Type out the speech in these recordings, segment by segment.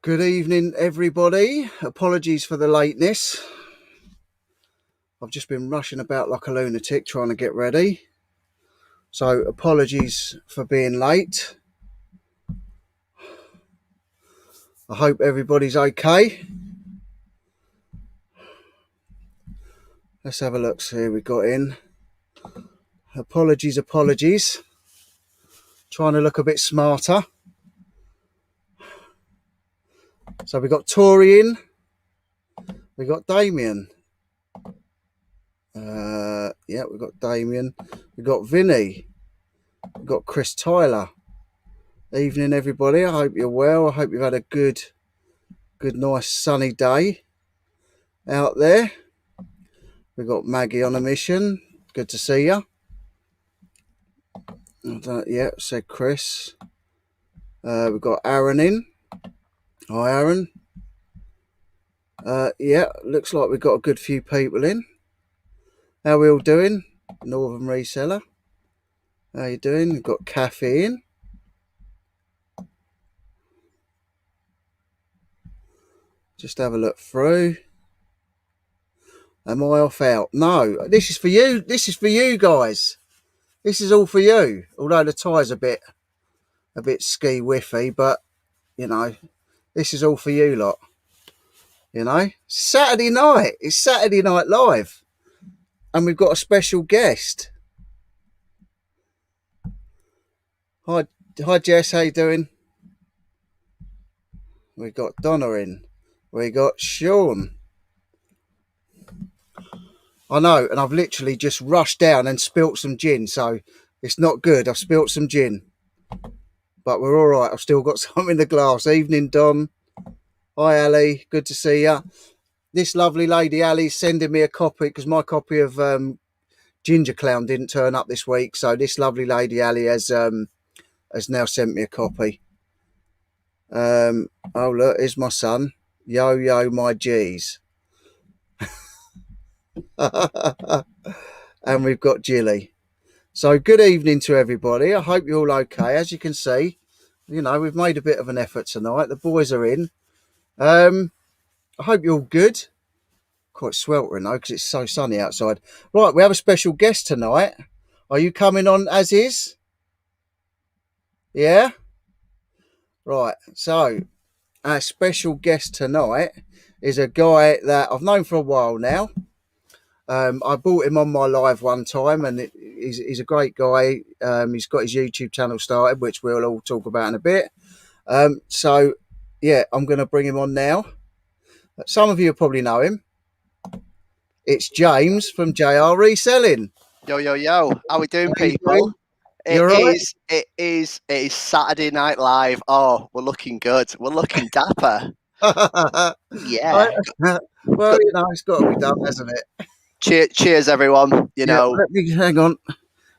Good evening, everybody. Apologies for the lateness. I've just been rushing about like a lunatic trying to get ready. So apologies for being late. I hope everybody's okay. Let's have a look, see who we got in. Apologies. Trying to look a bit smarter. So we got Tori in. We got Damien. Yeah, we got Damien. We got Vinny. We got Chris Tyler. Evening, everybody. I hope you're well. I hope you've had a good, nice sunny day out there. We've got Maggie on a mission. Good to see you. Yeah, said Chris. We've got Aaron in. Hi, Aaron. Yeah, looks like we've got a good few people in. How are we all doing? Northern Reseller. How you doing? We've got Kathy in. Just have a look through. Am I off out? No, this is for you. This is for you guys. This is all for you. Although the tie's a bit ski whiffy, but you know, this is all for you lot. You know, Saturday night. It's Saturday Night Live, and we've got a special guest. Hi, Jess. How you doing? We got Donna in. We got Sean. I know, and I've literally just rushed down and spilt some gin, so it's not good. I've spilt some gin, but we're all right. I've still got some in the glass. Evening, Don. Hi, Ali. Good to see you. This lovely lady, Ali's sending me a copy because my copy of Ginger Clown didn't turn up this week. So this lovely lady, Ali, has now sent me a copy. Oh, look, here's my son. Yo, yo, my G's. And we've got Jilly. So good evening to everybody. I hope you're all okay. As you can see, you know, we've made a bit of an effort tonight. The boys are in. I hope you're all good. Quite sweltering though, because it's so sunny outside. Right, we have a special guest tonight. Are you coming on as is? Yeah? Right, so our special guest tonight is a guy that I've known for a while now. I bought him on my live one time, and he's a great guy. He's got his YouTube channel started, which we'll all talk about in a bit. So, yeah, I'm going to bring him on now. Some of you probably know him. It's James from JR Reselling. Yo, yo, yo. How we doing, How you people? doing? It is Saturday Night Live. Oh, we're looking good. We're looking dapper. Yeah. Well, you know, it's got to be done, hasn't it? Cheers, everyone. You know. Let me hang on.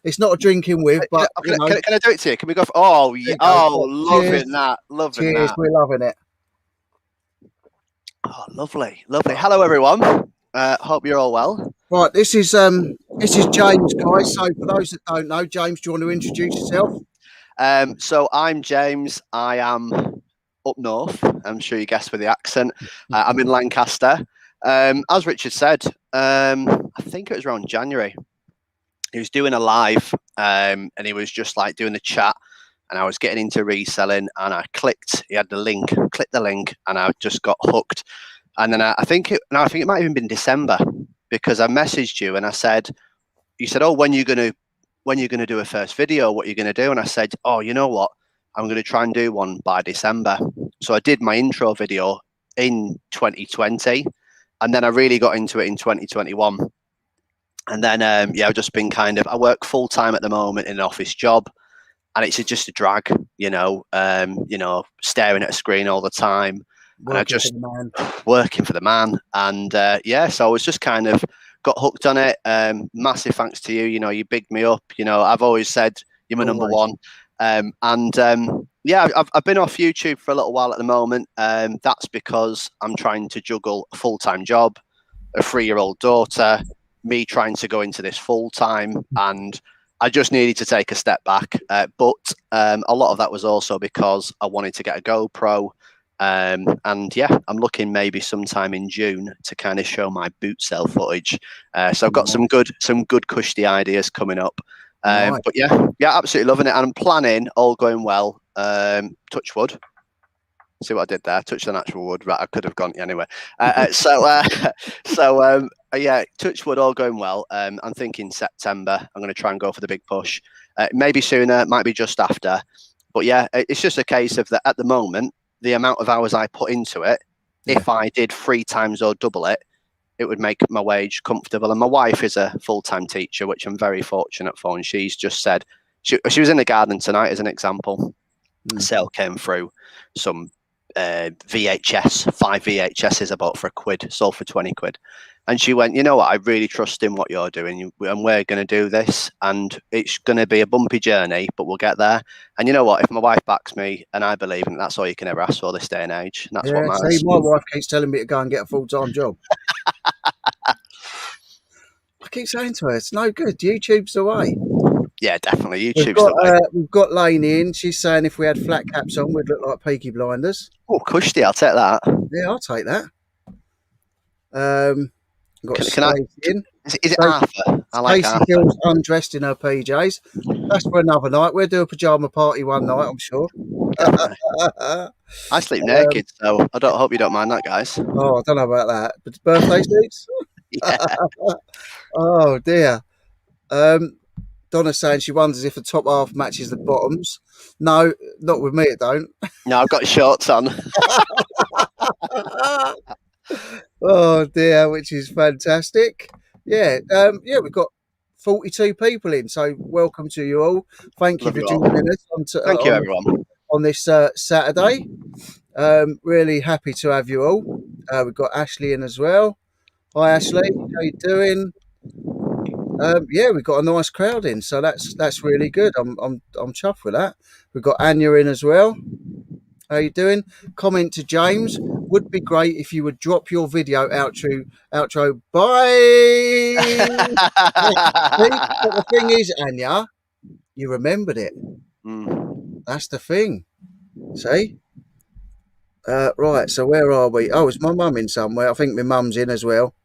It's not a drinking with, but can I do it to you? Can we go? Oh, yeah. Oh, loving that. Loving Cheers. that. We're loving it. Oh, lovely, lovely. Hello, everyone. Hope you're all well. Right, this is James, guys. So for those that don't know, James, do you want to introduce yourself? So I'm James. I am up north. I'm sure you guessed with the accent. I'm in Lancaster. As Richard said, I think it was around January. He was doing a live, and he was just like doing the chat, and I was getting into reselling, and I clicked. He had the link, clicked the link, and I just got hooked. And then I think it might have even been December, because I messaged you and I said, you said, oh, when you're gonna do a first video, what you're gonna do? And I said, oh, you know what? I'm gonna try and do one by December. So I did my intro video in 2020, and then I really got into it in 2021. And then yeah, I've just been I work full time at the moment in an office job, and it's just a drag, staring at a screen all the time. And I just working for the man. And yeah, so I was just kind of got hooked on it. Massive thanks to you. You know, you bigged me up. You know, I've always said you're my number one. Yeah, I've been off YouTube for a little while at the moment. That's because I'm trying to juggle a full-time job, a 3-year-old daughter, me trying to go into this full-time, and I just needed to take a step back. But a lot of that was also because I wanted to get a GoPro. And yeah, I'm looking maybe sometime in June to kind of show my boot sale footage. So I've got some good cushy ideas coming up. Nice. But yeah, absolutely loving it. And I'm planning, all going well, touch wood. See what I did there? Touch the natural wood. Right, I could have gone anyway. Yeah, touch wood, all going well. I'm thinking September. I'm going to try and go for the big push. Maybe sooner, might be just after. But yeah, it's just a case of that at the moment, the amount of hours I put into it, if I did 3 times or double it, it would make my wage comfortable. And my wife is a full-time teacher, which I'm very fortunate for. And she's just said, she was in the garden tonight as an example. A sale came through, some VHS, 5 VHSs I bought for £1, sold for 20 quid. And she went, you know what, I really trust in what you're doing, and we're going to do this, and it's going to be a bumpy journey, but we'll get there. And you know what, if my wife backs me and I believe in it, that's all you can ever ask for this day and age. And that's what matters. See, my wife keeps telling me to go and get a full-time job. I keep saying to her, it's no good. YouTube's the way. Yeah, definitely. YouTube's the way. We've got Lainey in. She's saying if we had flat caps on, we'd look like Peaky Blinders. Oh, cushy, I'll take that. Yeah, I'll take that. Got Is it Arthur? I like Stacey Arthur. feels undressed in her PJs. That's for another night. We'll do a pyjama party one night, I'm sure. I sleep naked, so I hope you don't mind that, guys. Oh, I don't know about that. But birthday suits? Yeah. Oh, dear. Donna's saying she wonders if the top half matches the bottoms. No, not with me, it don't. No, I've got shorts on. Oh dear, which is fantastic. Yeah, we've got 42 people in, so welcome to you all. Thank you for joining us. Thank you, everyone, on this Saturday. Really happy to have you all. We've got Ashley in as well. Hi, Ashley. How you doing? We've got a nice crowd in, so that's really good. I'm chuffed with that. We've got Anya in as well. How you doing? Comment to James. Would be great if you would drop your video outro. Bye. But the thing is, Anya, you remembered it. That's the thing. See? Right. So where are we? Oh, is my mum in somewhere? I think my mum's in as well.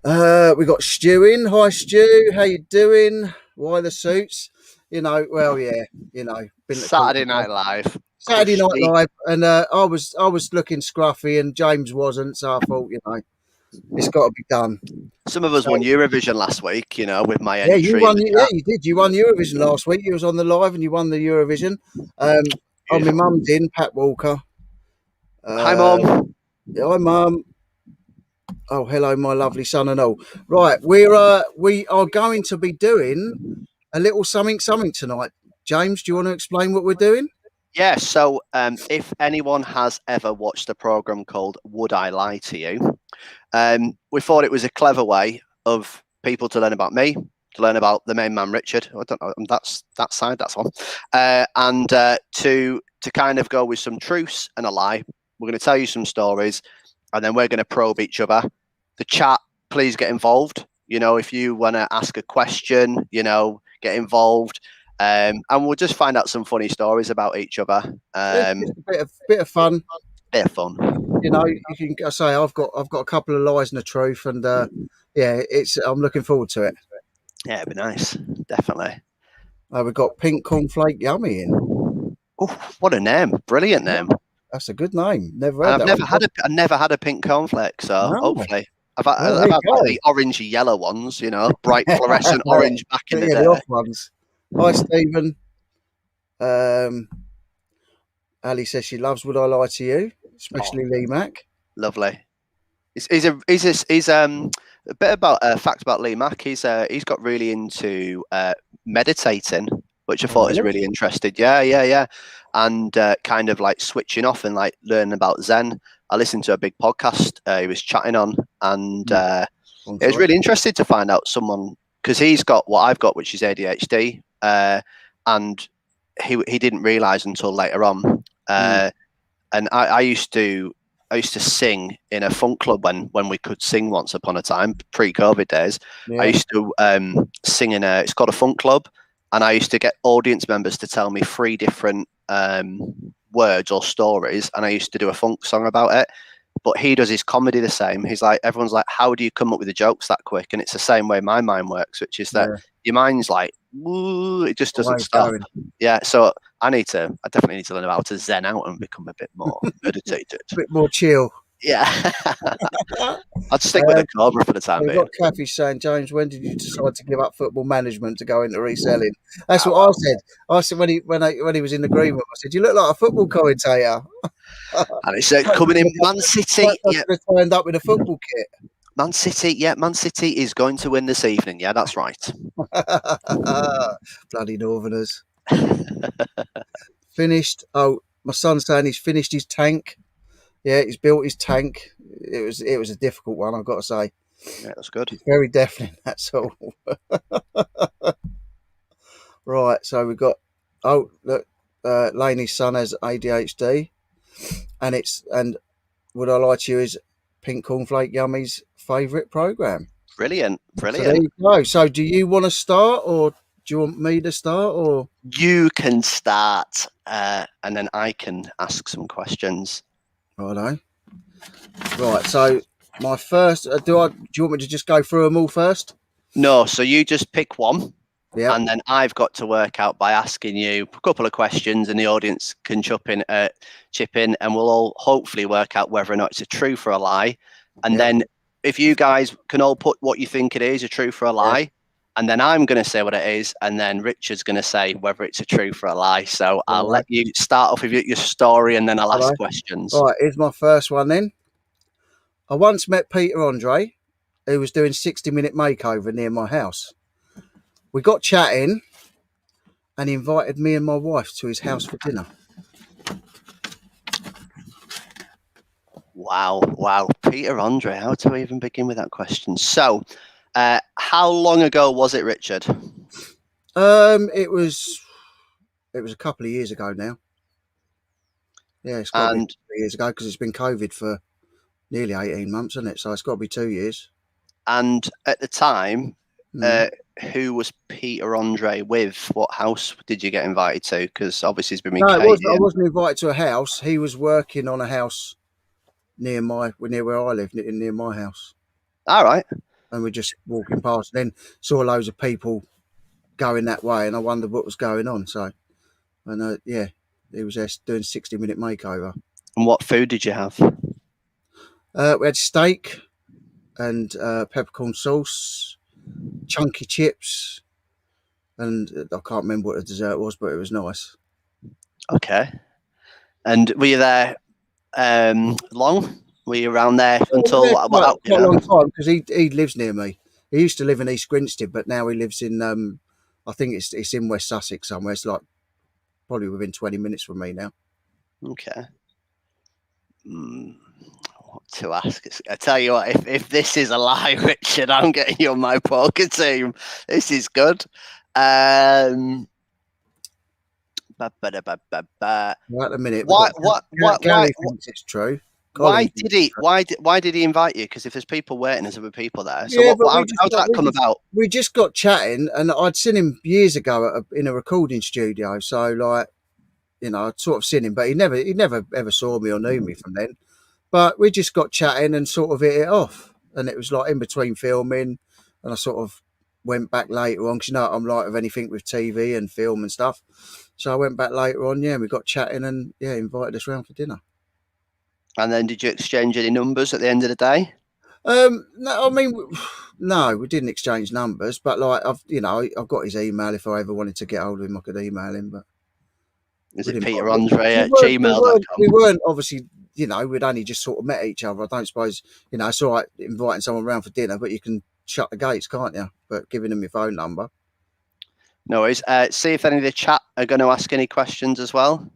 We got Stu in. Hi, Stu. How you doing? Why the suits? Well, yeah. Been Saturday Night Live. Saturday Night Live, and I was looking scruffy, and James wasn't, so I thought, it's got to be done. Some of us won Eurovision last week, with my entry. Yeah, you won. Yeah, you did. You won Eurovision last week. You was on the live, and you won the Eurovision. My mum's in, Pat Walker. Hi, Mum. Hi, Mum. Oh, hello, my lovely son and all. Right, we are going to be doing a little something tonight. James, do you want to explain what we're doing? Yeah, so if anyone has ever watched a program called Would I Lie to You, we thought it was a clever way of people to learn about me, to learn about the main man, Richard. I don't know, that's that side, that's one. And to kind of go with some truths and a lie. We're going to tell you some stories, and then we're going to probe each other. The chat, please get involved. If you want to ask a question, get involved. And we'll just find out some funny stories about each other. A bit of fun. Bit of fun. You can say I've got a couple of lies and a truth, and I'm looking forward to it. Yeah, it'd be nice, definitely. We've got Pink Cornflake Yummy in. Oh, what a name! Brilliant name. That's a good name. I've never had a pink cornflake, so hopefully. I've had the orangey yellow ones, bright fluorescent orange back in the day. The off ones. Hi, Stephen. Ali says she loves Would I Lie to You, especially Lee Mack. Lovely. He's a bit about a fact about Lee Mack. He's got really into meditating, which I thought is really interesting. Yeah. And kind of like switching off and like learning about Zen. I listened to a big podcast he was chatting on, and it was really interesting to find out someone, because he's got what I've got, which is ADHD, and he didn't realize until later on. And I used to sing in a funk club when we could sing once upon a time, pre-COVID days. I used to sing in it's called a funk club, and I used to get audience members to tell me 3 different words or stories, and I used to do a funk song about it. But he does his comedy the same. He's like, everyone's like, how do you come up with the jokes that quick? And it's the same way my mind works, which is that Yeah, your mind's like, woo, it just doesn't always stop. going. Yeah. So I definitely need to learn how to zen out and become a bit more meditated. A bit more chill. Yeah. I'd stick with Um, a Cobra for the time we've being. got Kathy saying, James, when did you decide to give up football management to go into reselling? That's Ah, what I well. said. I said when he was in the green room, I said, you look like a football commentator. And it's Quite coming in Man quite City. Yeah. possibly turned up in a football kit. Man City. Yeah. Man City is going to win this evening. Yeah, that's right. Bloody Northerners. Finished. Oh, my son's saying he's finished his tank. Yeah, he's built his tank. It was a difficult one, I've got to say. Yeah, that's good. It's very deafening, that's all. Right, so we've got look, Laney's son has ADHD, and would I lie to you is Pink Cornflake Yummy's favourite program. Brilliant. So there Brilliant. you go. So do you want to start, or do you want me to start, or You can start, and then I can ask some questions. I don't know. Right. So my first, do you want me to just go through them all first? No, so you just pick one, Yeah. and then I've got to work out by asking you a couple of questions, and the audience can chip in, and we'll all hopefully work out whether or not it's a truth or a lie. And Yeah. then if you guys can all put what you think it is, a truth or a Yeah. lie, and then I'm going to say what it is, and then Richard's going to say whether it's a truth or a lie. So I'll Right. let you start off with your story, and then I'll ask Right. questions. Right. Here's my first one then. I once met Peter Andre, who was doing 60-minute makeover near my house. We got chatting, and he invited me and my wife to his house for dinner. Wow. Peter Andre, how to even begin with that question? So, how long ago was it, Richard? It was a couple of years ago now. Yeah, it's got to be And 2 years ago because it's been COVID for nearly 18 months, isn't it? So it's got to be 2 years. and at the time, Mm. who was Peter Andre with? What house did you get invited to? Because obviously he's been with No, it wasn't. Katie. I wasn't invited to a house. He was working on a house near where I live, near my house, All right. and we're just walking past. And then saw loads of people going that way, and I wondered what was going on. So, and yeah, he was there doing 60-minute makeover. And what food did you have? We had steak and peppercorn sauce, chunky chips, and I can't remember what the dessert was, but it was nice. Okay. And were you there long? Were you around there until Quite you a know? long time because he lives near me. He used to live in East Grinstead, but now he lives in I think it's in West Sussex somewhere. It's like probably within 20 minutes from me now. Okay. What to ask? I tell you what, if this is a lie, Richard, I'm getting you on my poker team. This is good. Ba, ba, da, ba, ba, ba. Right at the minute, we've Why? got Why? Gary thinks it's true. Why Colin did thinks it's he? true. Why did he invite you? Because if there's people waiting, there's other people there. So Yeah, but how did that come about? we just got chatting, and I'd seen him years ago in a recording studio. So like, I'd sort of seen him, but he never ever saw me or knew me from then. But we just got chatting and sort of hit it off. And it was like in between filming, and I sort of went back later on because I'm like of anything with TV and film and stuff. So I went back later on, yeah, and we got chatting and yeah, invited us round for dinner. And then did you exchange any numbers at the end of the day? No, I mean, no, we didn't exchange numbers, but like I've got his email. If I ever wanted to get hold of him, I could email him. But Is we it didn't. Peter Andre We at weren't. We weren't. We gmail.com? weren't obviously. We'd only just sort of met each other. I don't suppose it's all right inviting someone around for dinner, but you can shut the gates, can't you? But giving them your phone number. No worries. See if any of the chat are going to ask any questions as well.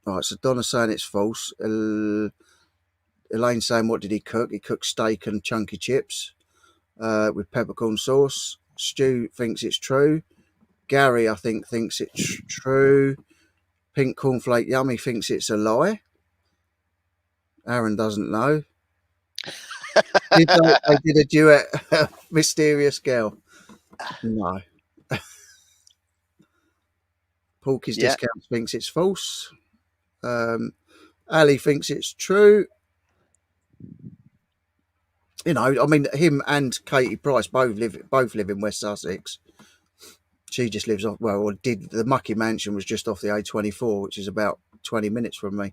Right. So Donna's saying it's false. Elaine's saying, what did he cook? He cooked steak and chunky chips with peppercorn sauce. Stu thinks it's true. Gary, I think, thinks it's true. Pink Cornflake Yummy thinks it's a lie. Aaron doesn't know. They did a duet, Mysterious Girl. No. Porky's Yeah. Discounts thinks it's false. Ali thinks it's true. You know, I mean, him and Katie Price both live in West Sussex. She just lives off. Well, or did the Mucky Mansion was just off the A24, which is about 20 minutes from me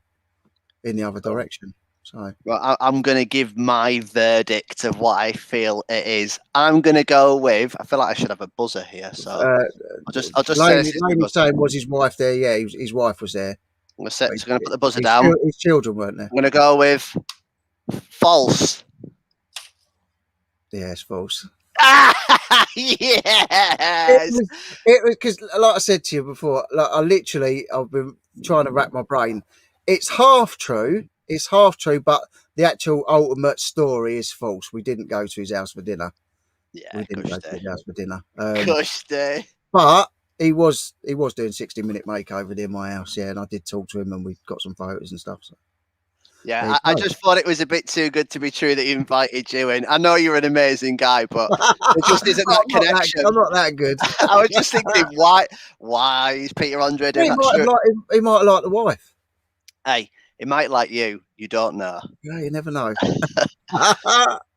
in the other direction. So, well, I'm going to give my verdict of what I feel it is. I'm going to go with. I feel like I should have a buzzer here, so I'll just say this is my Laney's buzzer. saying was his wife there? Yeah, his wife was there. I'm going to set. But So I'm going to put the buzzer down. his children weren't there. I'm going to go with false. Yeah, it's false. Yes. It was because, like I said to you before, like I've been trying to rack my brain. It's half true. It's half true, but the actual ultimate story is false. We didn't go to his house for dinner. Yeah, We didn't gosh go to day. his house for dinner. Gosh day. But he was doing 60-minute makeover near my house, yeah, and I did talk to him and we got some photos and stuff. So Yeah, I just thought it was a bit too good to be true that he invited you in. I know you're an amazing guy, but there just isn't that connection. I'm not that good. I was just thinking, why is Peter Andre doing that shirt? He might have liked the wife. Hey, he might like you. You don't know. Yeah, you never know.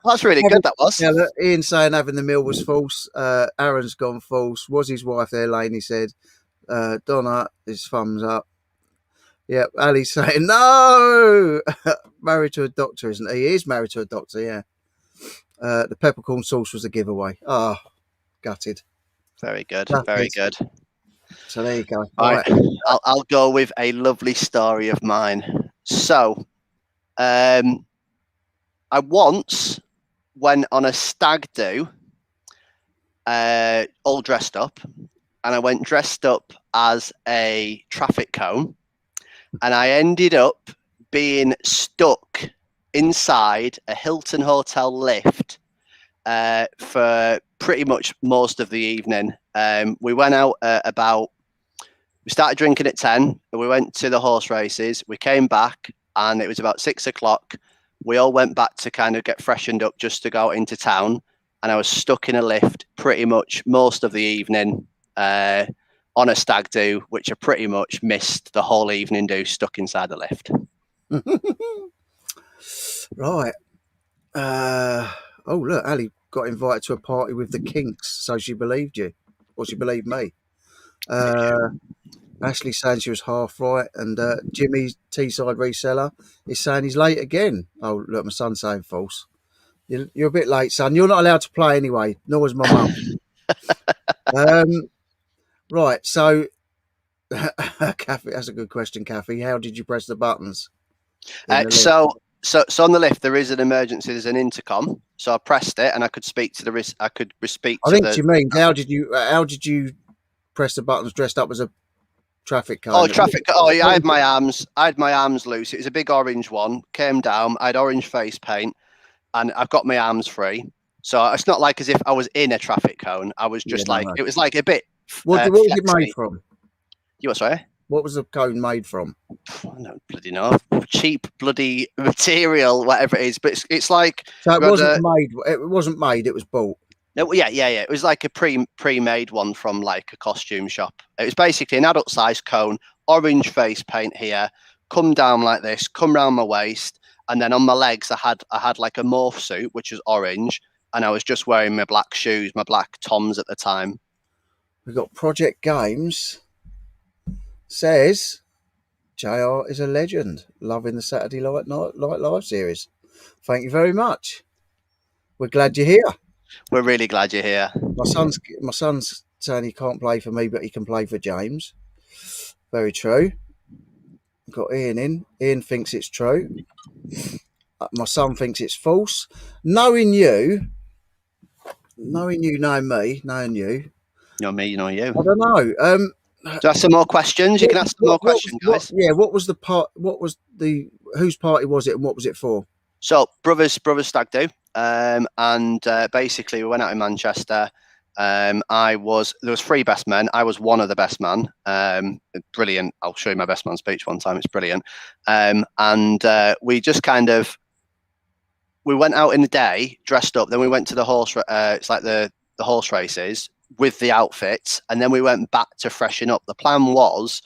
That's really good, that was. Yeah, look, Ian saying having the meal was false. Aaron's gone false. Was his wife there? Laney said. Donna, his thumbs up. Yep, Ali's saying no. Married to a doctor, isn't he? He is married to a doctor, yeah. The peppercorn sauce was a giveaway. Oh, gutted. Very good, Gutted. very good. So there you go. All right, I'll go with a lovely story of mine. So, I once went on a stag do, all dressed up, and I went dressed up as a traffic cone, and I ended up being stuck inside a Hilton hotel lift for pretty much most of the evening. We went out we started drinking at 10, we went to the horse races, we came back, and it was about 6 o'clock. We all went back to kind of get freshened up just to go out into town, and I was stuck in a lift pretty much most of the evening on a stag do, which I pretty much missed the whole evening do stuck inside the lift. Right. Oh, look, Ali got invited to a party with the Kinks, so she believed you. Or she believed me. Ashley saying she was half right, and Jimmy Teesside reseller is saying he's late again. Oh, look, my son's saying false. You're a bit late, son. You're not allowed to play anyway. Nor was my mum. Right, so Kathy, that's a good question, Kathy. How did you press the buttons? So on the lift there is an emergency. There's an intercom. So I pressed it, and I could speak to the. I could speak. I think she means how did you press the buttons dressed up as a traffic cone? Oh, traffic! Oh, yeah, I had my arms loose. It was a big orange one. Came down. I had orange face paint, and I've got my arms free. So it's not like as if I was in a traffic cone. I was just it was like a bit. What was it made from? You what, sorry? What was the cone made from? I don't bloody know. Cheap bloody material, whatever it is. But it's like. So it wasn't made. It wasn't made. It was bought. No, yeah. It was like a pre-made one from like a costume shop. It was basically an adult-sized cone, orange face paint here, come down like this, come round my waist, and then on my legs I had like a morph suit which was orange, and I was just wearing my black shoes, my black Toms at the time. We've got Project Games. Says JR is a legend. Loving the Saturday Night Live series. Thank you very much. We're glad you're here. We're really glad you're here. My son's saying he can't play for me, but he can play for James. Very true. Got Ian in. Ian thinks it's true. My son thinks it's false. Knowing you, know me, knowing you. You know me, you know you. I don't know. Do you have some more questions? You can ask some more questions, guys. What was the part? Whose party was it, and what was it for? So brothers stag do, and basically we went out in Manchester. There was 3 best men. I was one of the best man. Brilliant. I'll show you my best man speech one time. It's brilliant. And we just we went out in the day dressed up. Then we went to the horse. It's like the horse races with the outfits, and then we went back to freshen up. The plan was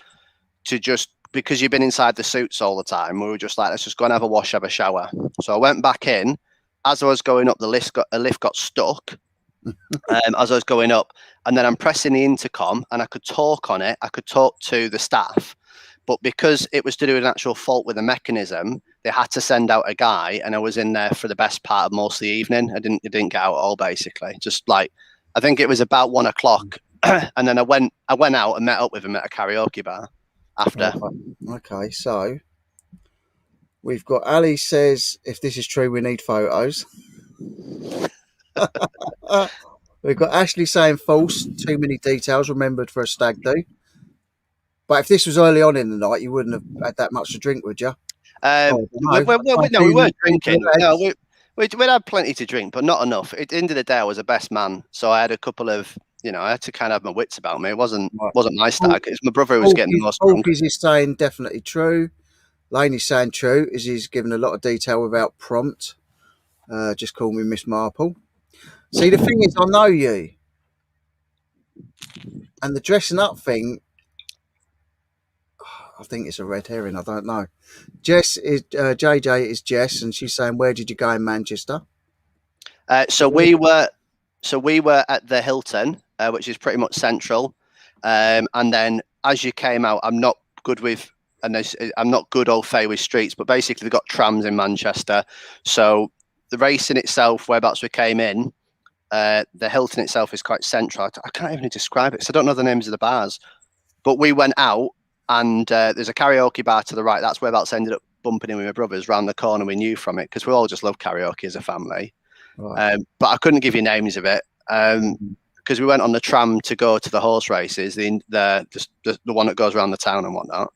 to just because you've been inside the suits all the time, we were just like, let's just go and have a wash, have a shower. So I went back in. As I was going up, the lift got stuck. As I was going up, and then I'm pressing the intercom, and I could talk on it. I could talk to the staff, but because it was to do with an actual fault with the mechanism, they had to send out a guy, and I was in there for the best part of most of the evening. I didn't get out at all, basically. Just like, I think it was about 1 o'clock, and then I went out and met up with him at a karaoke bar after. Okay, so we've got Ali says, if this is true, we need photos. We've got Ashley saying false, too many details remembered for a stag do. But if this was early on in the night, you wouldn't have had that much to drink, would you? No, we weren't drinking. No, we'd had plenty to drink, but not enough. At the end of the day, I was a best man, so I had a couple of, I had to kind of have my wits about me. It wasn't my stag. It's my brother who was getting the most drunk. Hawkins is saying definitely true. Laney's saying true, as he's given a lot of detail without prompt. Just call me Miss Marple. See, the thing is, I know you. And the dressing up thing, I think it's a red herring. I don't know. Jess is JJ is Jess, and she's saying, "Where did you go in Manchester?" So we were at the Hilton, which is pretty much central. And then as you came out, I'm not good au fait with streets, but basically they've got trams in Manchester. So the race in itself, whereabouts we came in, the Hilton itself is quite central. I can't even describe it because I don't know the names of the bars. But we went out, and there's a karaoke bar to the right. That's whereabouts I ended up bumping in with my brothers round the corner. We knew from it because we all just love karaoke as a family. Right. But I couldn't give you names of it because we went on the tram to go to the horse races, the one that goes around the town and whatnot.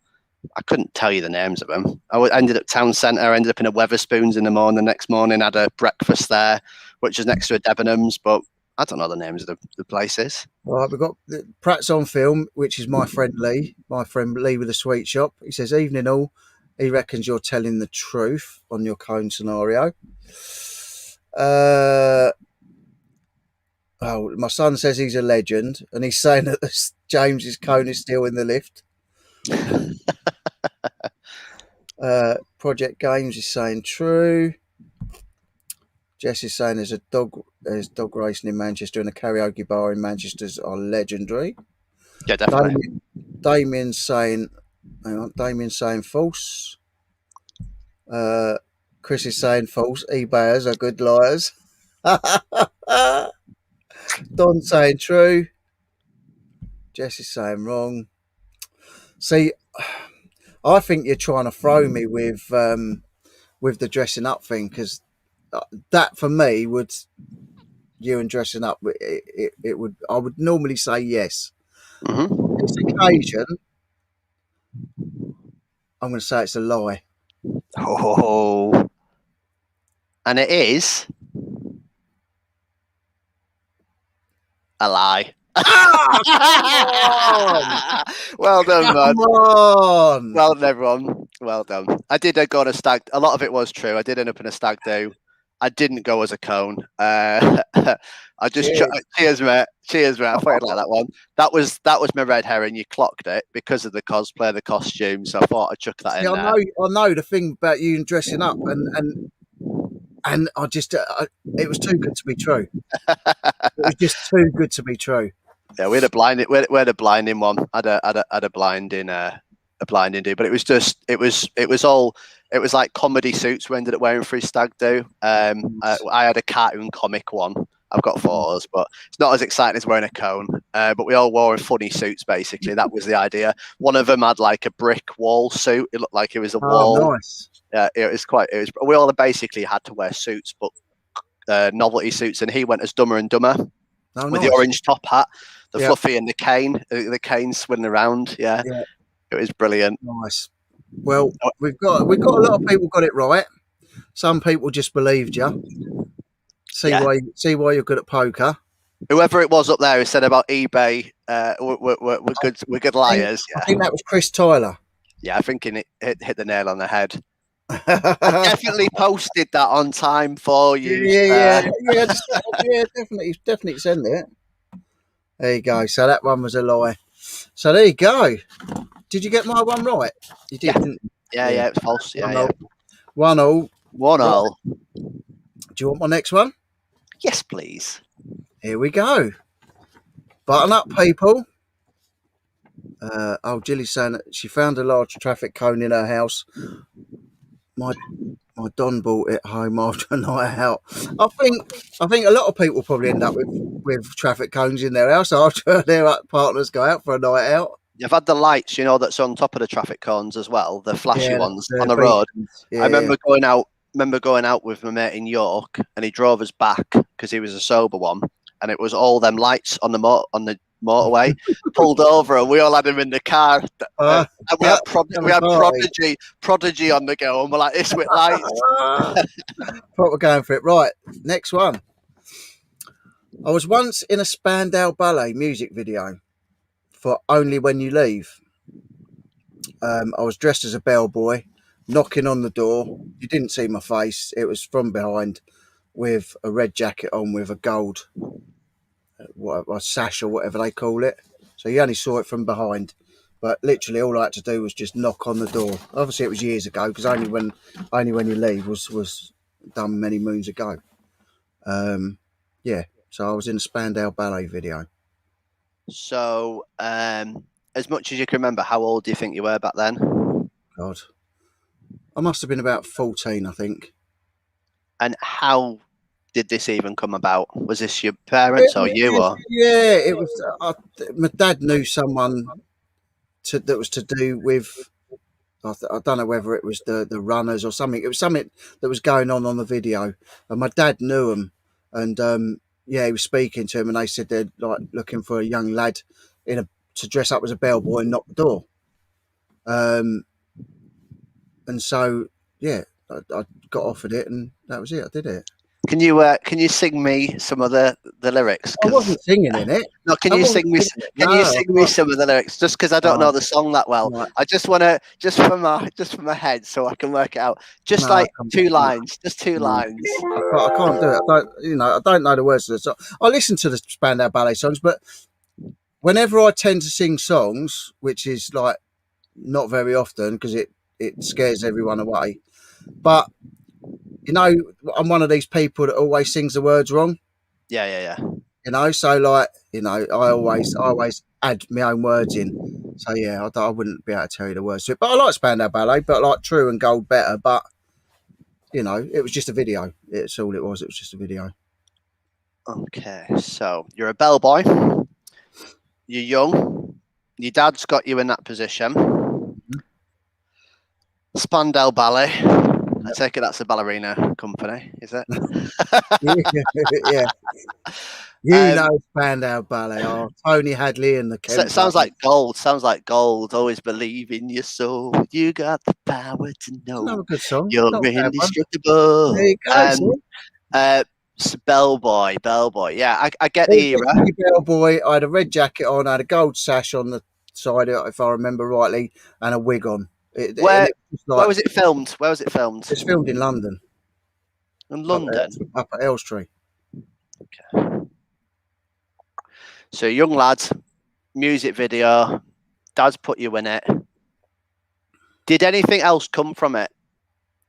I couldn't tell you the names of them. I ended up town centre. I ended up in a Weatherspoons in the morning. The next morning, had a breakfast there, which is next to a Debenhams, but I don't know the names of the places. Right, we've got Pratt's on film, which is my friend Lee with the sweet shop. He says, "Evening all." He reckons you're telling the truth on your cone scenario. My son says he's a legend, and he's saying that James's cone is still in the lift. Project Games is saying true. Jess is saying there's dog racing in Manchester, and a karaoke bar in Manchester's are legendary. Yeah, definitely. Damien's saying false. Chris is saying false. eBayers are good liars. Don saying true. Jess is saying wrong. See, I think you're trying to throw me with the dressing up thing, because that for me would, you and dressing up, it would, I would normally say yes. Mm-hmm. This occasion, I'm going to say it's a lie. Oh, and it is a lie. Well done, man. Well done, everyone. Well done. I did go on a stag. A lot of it was true. I did end up in a stag do. I didn't go as a cone. I just cheers, mate. Cheers, mate. I thought you'd like that one. That was my red herring. You clocked it because of the cosplay, the costume. So I thought I'd chuck that in there. I know the thing about you and dressing up, and I just it was too good to be true. It was just too good to be true. Yeah, we had a blinding. We had a blinding one. I had a blinding do, but it was just it was like comedy suits we ended up wearing for his stag do. I had a cartoon comic one. I've got photos, but it's not as exciting as wearing a cone. But we all wore funny suits, basically. That was the idea. One of them had like a brick wall suit. It looked like it was a wall. Nice. Yeah, we all basically had to wear suits, but novelty suits. And he went as Dumber and Dumber with the orange top hat, the fluffy and the cane swinging around. Yeah, it was brilliant. Nice. Well, we've got a lot of people got it right. Some people just believed you. See why you're good at poker. Whoever it was up there who said about eBay, we're good liars. I think that was Chris Tyler. Yeah, I think it hit the nail on the head. I definitely posted that on time for you. Yeah, definitely send it. There you go. So that one was a lie. So there you go. Did you get my one right? You Yeah. did, didn't you? Yeah, it's false. Yeah, One yeah. all. 1-1. 1-1. Do you want my next one? Yes, please. Here we go. Button up, people. Jilly's saying that she found a large traffic cone in her house. My Don bought it home after a night out. I think a lot of people probably end up with traffic cones in their house after their partners go out for a night out. You've had the lights, that's on top of the traffic cones as well, the flashy Yeah, ones the on the road. beacons. I Yeah. remember going out with my mate in York, and he drove us back because he was a sober one, and it was all them lights on the motorway. Pulled over, and we all had him in the car. And we had Prodigy on the go, and we're like, this with lights. What we're going for it. Right, next one. I was once in a Spandau Ballet music video for Only When You Leave. I was dressed as a bellboy, knocking on the door. You didn't see my face. It was from behind with a red jacket on with a gold a sash or whatever they call it. So you only saw it from behind. But literally all I had to do was just knock on the door. Obviously it was years ago because Only When You Leave was done many moons ago. Yeah, so I was in a Spandau Ballet video. So, as much as you can remember, how old do you think you were back then? God. I must have been about 14, I think. And how did this even come about? Was this your parents or you? Yeah, it was. My dad knew someone that was to do with. I don't know whether it was the runners or something. It was something that was going on the video, and my dad knew them, and yeah, he was speaking to him, and they said they're like looking for a young lad to dress up as a bellboy and knock the door. And so yeah, I got offered it, and that was it. I did it. Can you sing me some of the lyrics? I wasn't singing in it. No, can you sing me some of the lyrics? Just because I don't know the song that well. Right. I just want to just from my head so I can work it out. Just two lines. I can't do it. I don't know the words to the song. I listen to the Spandau Ballet songs, but whenever I tend to sing songs, which is like not very often because it scares everyone away, but I'm one of these people that always sings the words wrong. Yeah. So like, I always add my own words in. So yeah, I wouldn't be able to tell you the words to it. But I like Spandau Ballet, but I like True and Gold better. But it was just a video. It's all it was. It was just a video. Okay, so you're a bellboy. You're young. Your dad's got you in that position. Mm-hmm. Spandau Ballet. I take it that's a ballerina company, is it? Yeah. You know Spandau Ballet. Oh, Tony Hadley and the Kemp. It sounds like gold. Always believe in your soul. You got the power to know. Another good song. You're indestructible. There you go. Bellboy. Yeah, I get the era. Bellboy. I had a red jacket on. I had a gold sash on the side, if I remember rightly, and a wig on. Where was it filmed? It's filmed in London. In London? Up at Elstree. Okay. So, young lads, music video, dad's put you in it. Did anything else come from it?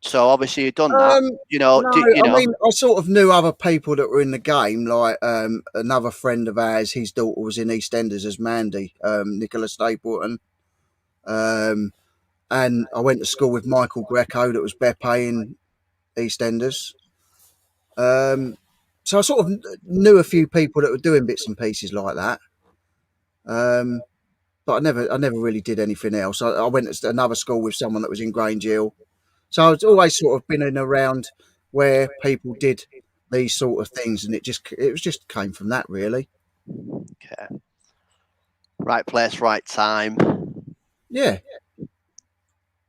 So obviously you've done that. No, I mean, I sort of knew other people that were in the game, like another friend of ours, his daughter was in EastEnders as Mandy, Nicola Stapleton. And I went to school with Michael Greco, that was Beppe in EastEnders. So I sort of knew a few people that were doing bits and pieces like that. But I never really did anything else. I went to another school with someone that was in Grange Hill. So I've always sort of been in around where people did these sort of things, and it just came from that, really. Okay. Right place, right time. Yeah.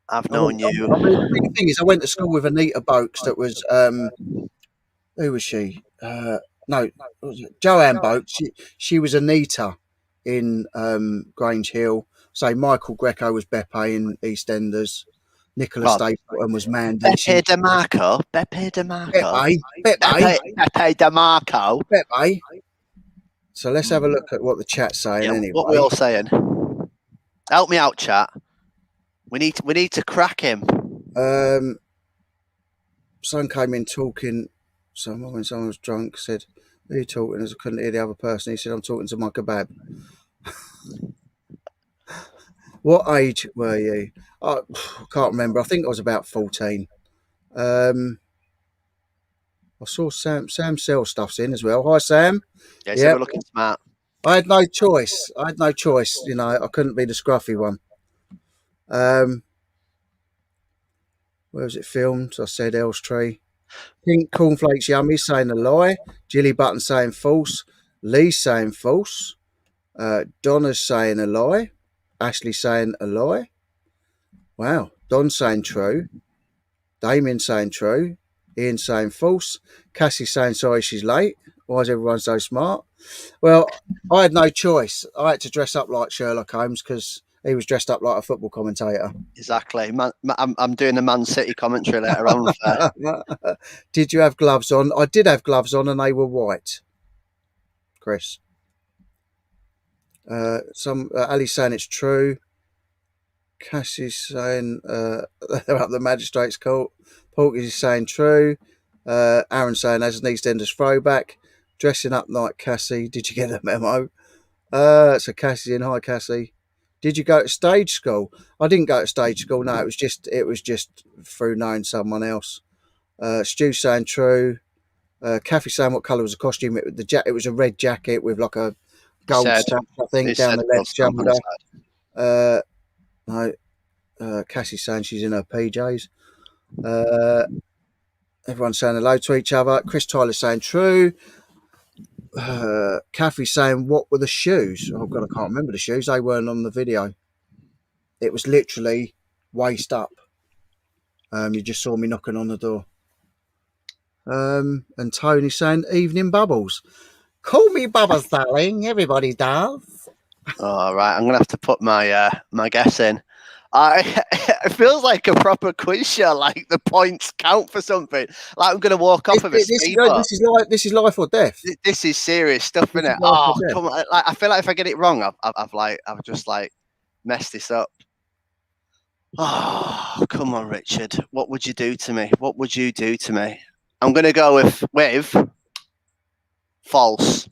I've known you. I mean, the big thing is, I went to school with Anita Boakes. That was who was she? No, was it Joanne Boakes? She was Anita in Grange Hill. So Michael Greco was Beppe in EastEnders. Nicola Stapleton was Mandy. Beppe DeMarco. So let's have a look at what the chat's saying anyway. What we're all saying. Help me out, chat. We need to crack him. Someone came in talking. Someone, when someone was drunk, said, "Who are you talking?" As I couldn't hear the other person, he said, "I'm talking to my kebab." What age were you? I can't remember. I think I was about 14. Um, I saw Sam Sell stuff's in as well. Hi, Sam. Yeah, so Yeah, we're looking smart. I had no choice. I had no choice. You know, I couldn't be the scruffy one. Um, where was it filmed? I said Elstree. Pink cornflakes yummy saying a lie. Jilly Button saying false. Lee saying false. Donna's saying a lie. Ashley saying a lie. Wow. Don saying true. Damien saying true. Ian saying false. Cassie saying sorry she's late. Why is everyone so smart? Well, I had no choice. I had to dress up like Sherlock Holmes because he was dressed up like a football commentator. Exactly. I'm doing the Man City commentary later on. Did you have gloves on? I did have gloves on and they were white. Chris. Ali's saying it's true. Cassie's saying they're up the magistrate's court. Porky's is saying true. Aaron saying as an EastEnders throwback. Dressing up like Cassie. Did you get the memo? So Cassie's in. Hi, Cassie. Did you go to stage school? I didn't go to stage school. No, it was just through knowing someone else. Stu saying true. Kathy saying what colour was the costume? It was a red jacket with like a gold stamp, I think, down the left shoulder. No, Cassie's saying she's in her PJs. Everyone's saying hello to each other. Chris Tyler's saying true. Kathy's saying what were the shoes? Oh God, I can't remember the shoes. They weren't on the video. It was literally waist up. You just saw me knocking on the door. And Tony's saying evening bubbles. Call me Bubbles, darling. Everybody does. All right, I'm gonna have to put my my guess in. It feels like a proper quiz show. Like the points count for something. Like I'm gonna walk off of a speedboat. This is life or death. This is serious stuff, isn't it? Oh, come on! Like, I feel like if I get it wrong, I've just like messed this up. Oh, come on, Richard. What would you do to me? What would you do to me? I'm gonna go with false.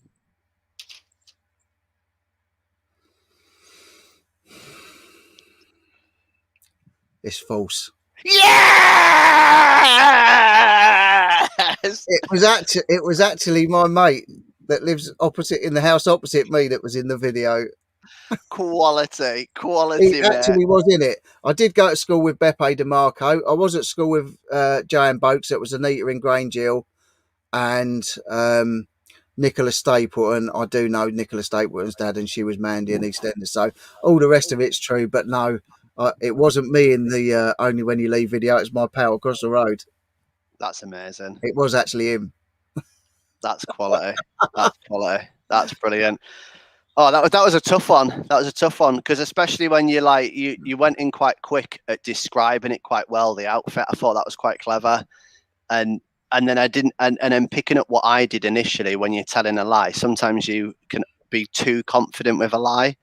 It's false. Yes! It was actually my mate that lives opposite in the house opposite me that was in the video. Quality, He man. actually was in it. I did go to school with Beppe DeMarco. I was at school with Joanne Boakes. That was Anita in Grange Hill, and Nicola Stapleton. I do know Nicola Stapleton's dad, and she was Mandy and EastEnders. So all the rest of it's true, but no, it wasn't me in the Only When You Leave video. It's my pal across the road. That's amazing. It was actually him. That's quality. That's quality. That's brilliant. Oh, that was a tough one. That was a tough one because especially when you like you went in quite quick at describing it quite well. The outfit, I thought that was quite clever, and then I didn't, and then picking up what I did initially when you're telling a lie. Sometimes you can be too confident with a lie,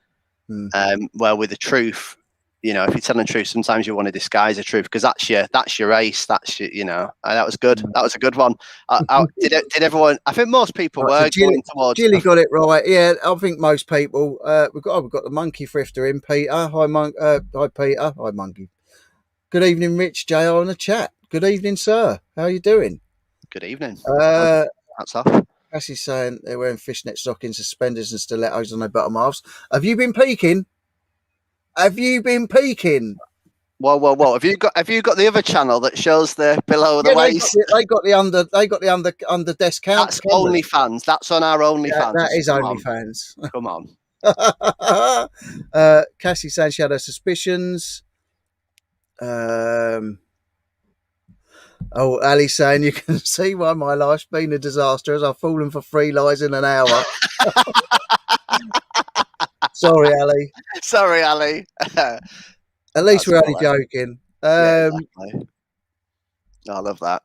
where with the truth, you know, if you're telling the truth, sometimes you want to disguise the truth because that's your ace. That's your, you know, that was good. That was a good one. Did everyone? I think most people were going towards. Jilly got it right. Yeah, I think most people. We've got the monkey thrifter in Peter. Hi Peter. Hi monkey. Good evening, Rich JR in the chat. Good evening, sir. How are you doing? Good evening. That's off. Cassie's saying they're wearing fishnet stockings, suspenders, and stilettos on their bottom halves. Have you been peeking? Have you been peeking? Whoa! Have you got the other channel that shows the below the waist? They got the under desk count. That's OnlyFans. That's on our OnlyFans. That is OnlyFans. Come on. Cassie saying she had her suspicions. Ali saying you can see why my life's been a disaster as I've fallen for 3 lies in an hour. Sorry, Ali. Sorry, Ali. At least we're only joking. Yeah, exactly. I love that.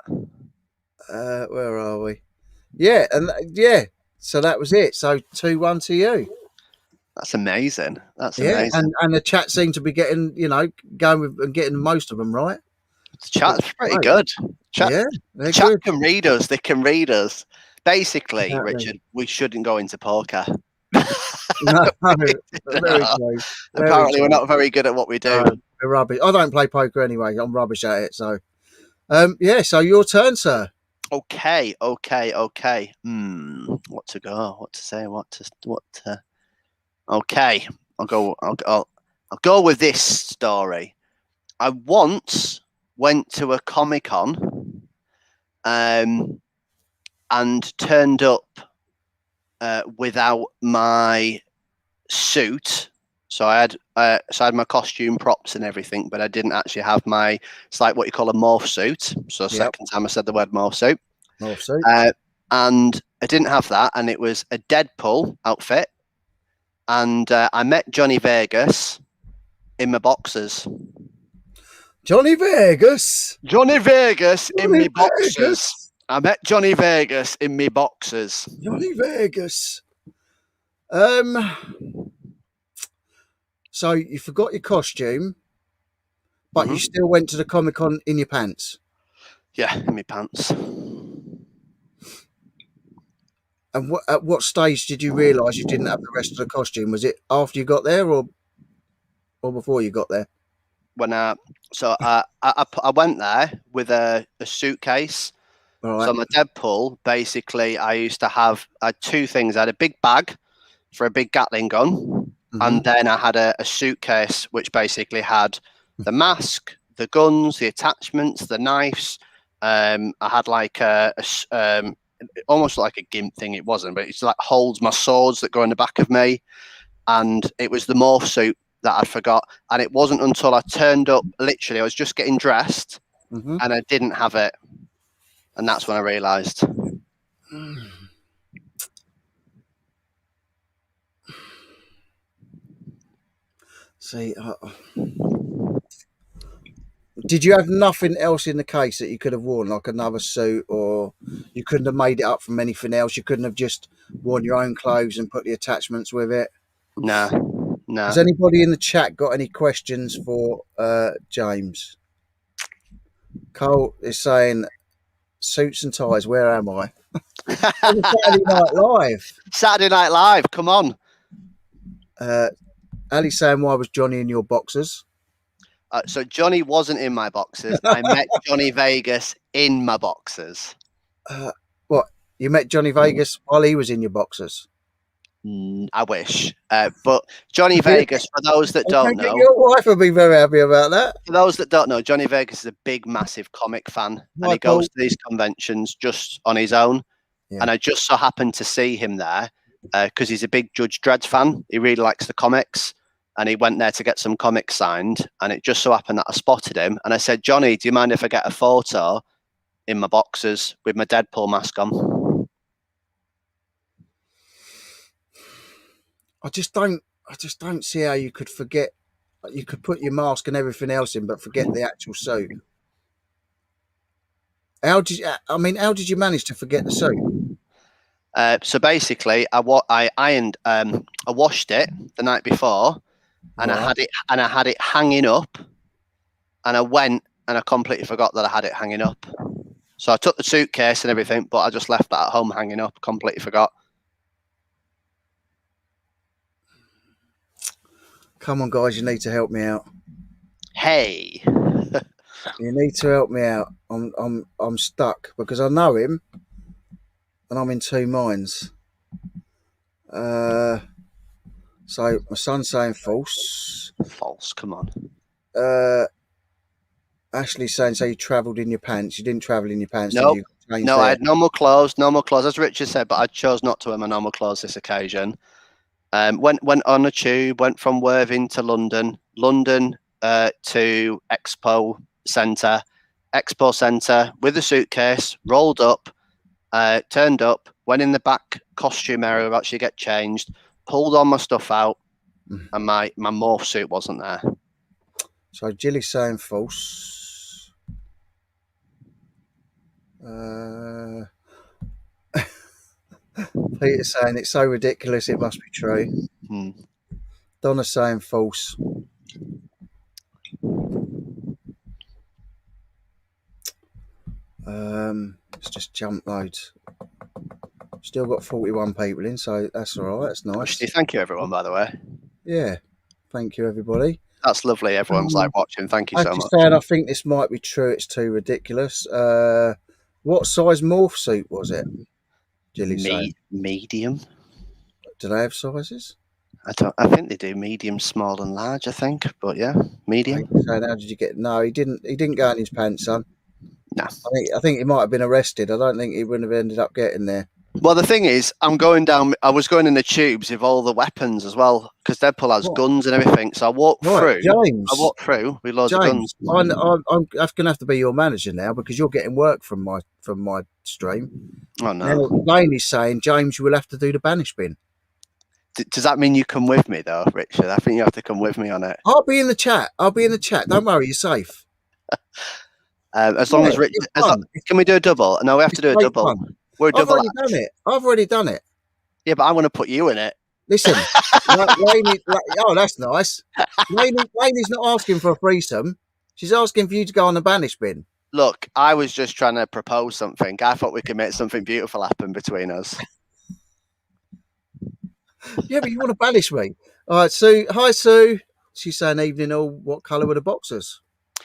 Where are we? Yeah, and so that was it. So 2-1 to you. That's amazing. That's Yeah, amazing. and the chat seemed to be getting, going with and getting most of them right. The It was chat's pretty great. good. Chat, Yeah, the they're chat good. can read us. They can read us. Basically, Exactly. Richard, we shouldn't go into poker. No, very No. true. Very Apparently, we're true. not very good at what we No, do. we're rubbish. I don't play poker anyway. I'm rubbish at it. So, yeah. So your turn, sir. Okay, okay, okay. What to go? What to say? What to? Okay, I'll go with this story. I once went to a Comic Con, and turned up without my suit. So I had my costume props and everything, but I didn't actually have my. It's like what you call a morph suit. So Yep. second time I said the word morph suit, North suit. uh, and I didn't have that, and it was a Deadpool outfit, and I met Johnny Vegas in my boxers. Johnny Vegas. Johnny Vegas in Johnny me boxers. Vegas. I met Johnny Vegas in me boxers. Johnny Vegas. Um. So you forgot your costume, but you Hmm. still went to the Comic Con in your pants. Yeah, in me pants. And at what stage did you realise you didn't have the rest of the costume? Was it after you got there, or before you got there? When I went there with a suitcase. All So right. my Deadpool, basically, I had two things. I had a big bag for a big Gatling gun, Mm-hmm. and then I had a suitcase which basically had the mask, the guns, the attachments, the knives. I had like almost like a gimp thing. It wasn't, but it's like holds my swords that go in the back of me, and it was the morph suit that I forgot. And it wasn't until I turned up, literally, I was just getting dressed, Mm-hmm. and I didn't have it, and that's when I realised. See, did you have nothing else in the case that you could have worn, like another suit, or you couldn't have made it up from anything else? You couldn't have just worn your own clothes and put the attachments with it. Nah, Has nah. anybody in the chat got any questions for James? Cole is saying, "Suits and ties. Where am I?" On the Saturday Night Live. Saturday Night Live, come on. Ali saying, "Why was Johnny in your boxers?" So Johnny wasn't in my boxes. I met Johnny Vegas in my boxes. What? You met Johnny Vegas while he was in your boxers? I wish. But Johnny I Vegas, for those that don't think know, your wife would be very happy about that. Johnny Vegas is a big, massive comic fan, and he Michael. goes to these conventions just on his own. Yeah. And I just so happened to see him there because he's a big Judge Dredd fan. He really likes the comics, and he went there to get some comics signed. And it just so happened that I spotted him, and I said, "Johnny, do you mind if I get a photo in my boxers with my Deadpool mask on?" I just don't see how you could forget. You could put your mask and everything else in, but forget the actual suit. How did you manage to forget the suit? So basically, I ironed, I washed it the night before, and Right. I had it hanging up, and I went and I completely forgot that I had it hanging up. So I took the suitcase and everything, but I just left that at home hanging up. Completely forgot. Come on, guys, you need to help me out. Hey, You need to help me out. I'm stuck because I know him, and I'm in two minds. Uh, so my son's saying false. false. Come on. Uh, Ashley's saying so you travelled in your pants. You didn't travel in your pants, did Nope. you? Change No, I there. had normal clothes, as Richard said, but I chose not to wear my normal clothes this occasion. Went on a tube, went from Worthing to London, London to Expo Centre with a suitcase, rolled up, turned up, went in the back costume area to actually get changed, pulled all my stuff out, and my morph suit wasn't there. So Jilly's saying false. Peter's saying it's so ridiculous it must be true. Hmm. Donna's saying false. Let's just jump loads. Still got 41 people in, so that's all right. That's nice. Thank you, everyone, by the way. Yeah. Thank you, everybody. That's lovely. Everyone's like watching. Thank you so much. Saying, I think this might be true. It's too ridiculous. What size morph suit was it? Jilly saying. Medium. Do they have sizes? I think they do medium, small, and large. I think, but yeah, medium. Saying, how did you get? No, he didn't. He didn't go in his pants, son. No. I think he might have been arrested. I don't think he wouldn't have ended up getting there. Well, the thing is, I was going in the tubes with all the weapons as well, because Deadpool has guns and everything. So I walked through. James. I walked through with loads of guns. I'm going to have to be your manager now because you're getting work from my stream. Oh no! Now, Laney's saying, James, you will have to do the banish bin. Does that mean you come with me though, Richard? I think you have to come with me on it. I'll be in the chat. Don't worry, you're safe. As long as Richard, can we do a double? No, we have to do a double. Fun. I've already done it. Yeah, but I want to put you in it. Listen, Laney, oh, that's nice. Laney's not asking for a threesome. She's asking for you to go on the banish bin. Look, I was just trying to propose something. I thought we could make something beautiful happen between us. Yeah, but you want to banish me. All right, Sue. Hi, Sue. She's saying, evening all. What colour were the boxers?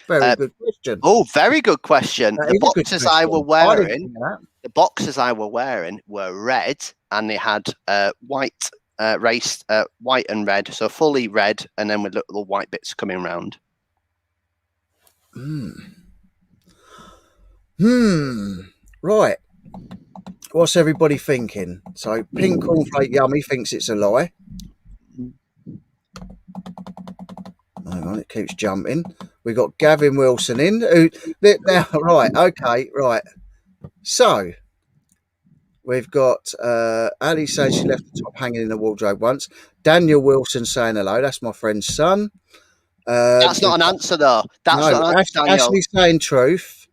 Very good question. Oh, very good question. The boxers I were wearing, were red, and they had white white and red, so fully red, and then with little white bits coming round. Right. What's everybody thinking? So, Pink Cornflake Yummy thinks it's a lie. Hang on, it keeps jumping. We got Gavin Wilson in. Now, right, okay, right. So, we've got Ali saying she left the top hanging in the wardrobe once. Daniel Wilson saying hello. That's my friend's son. That's not an answer, though. That's not an answer, Daniel. Ashley's saying truth.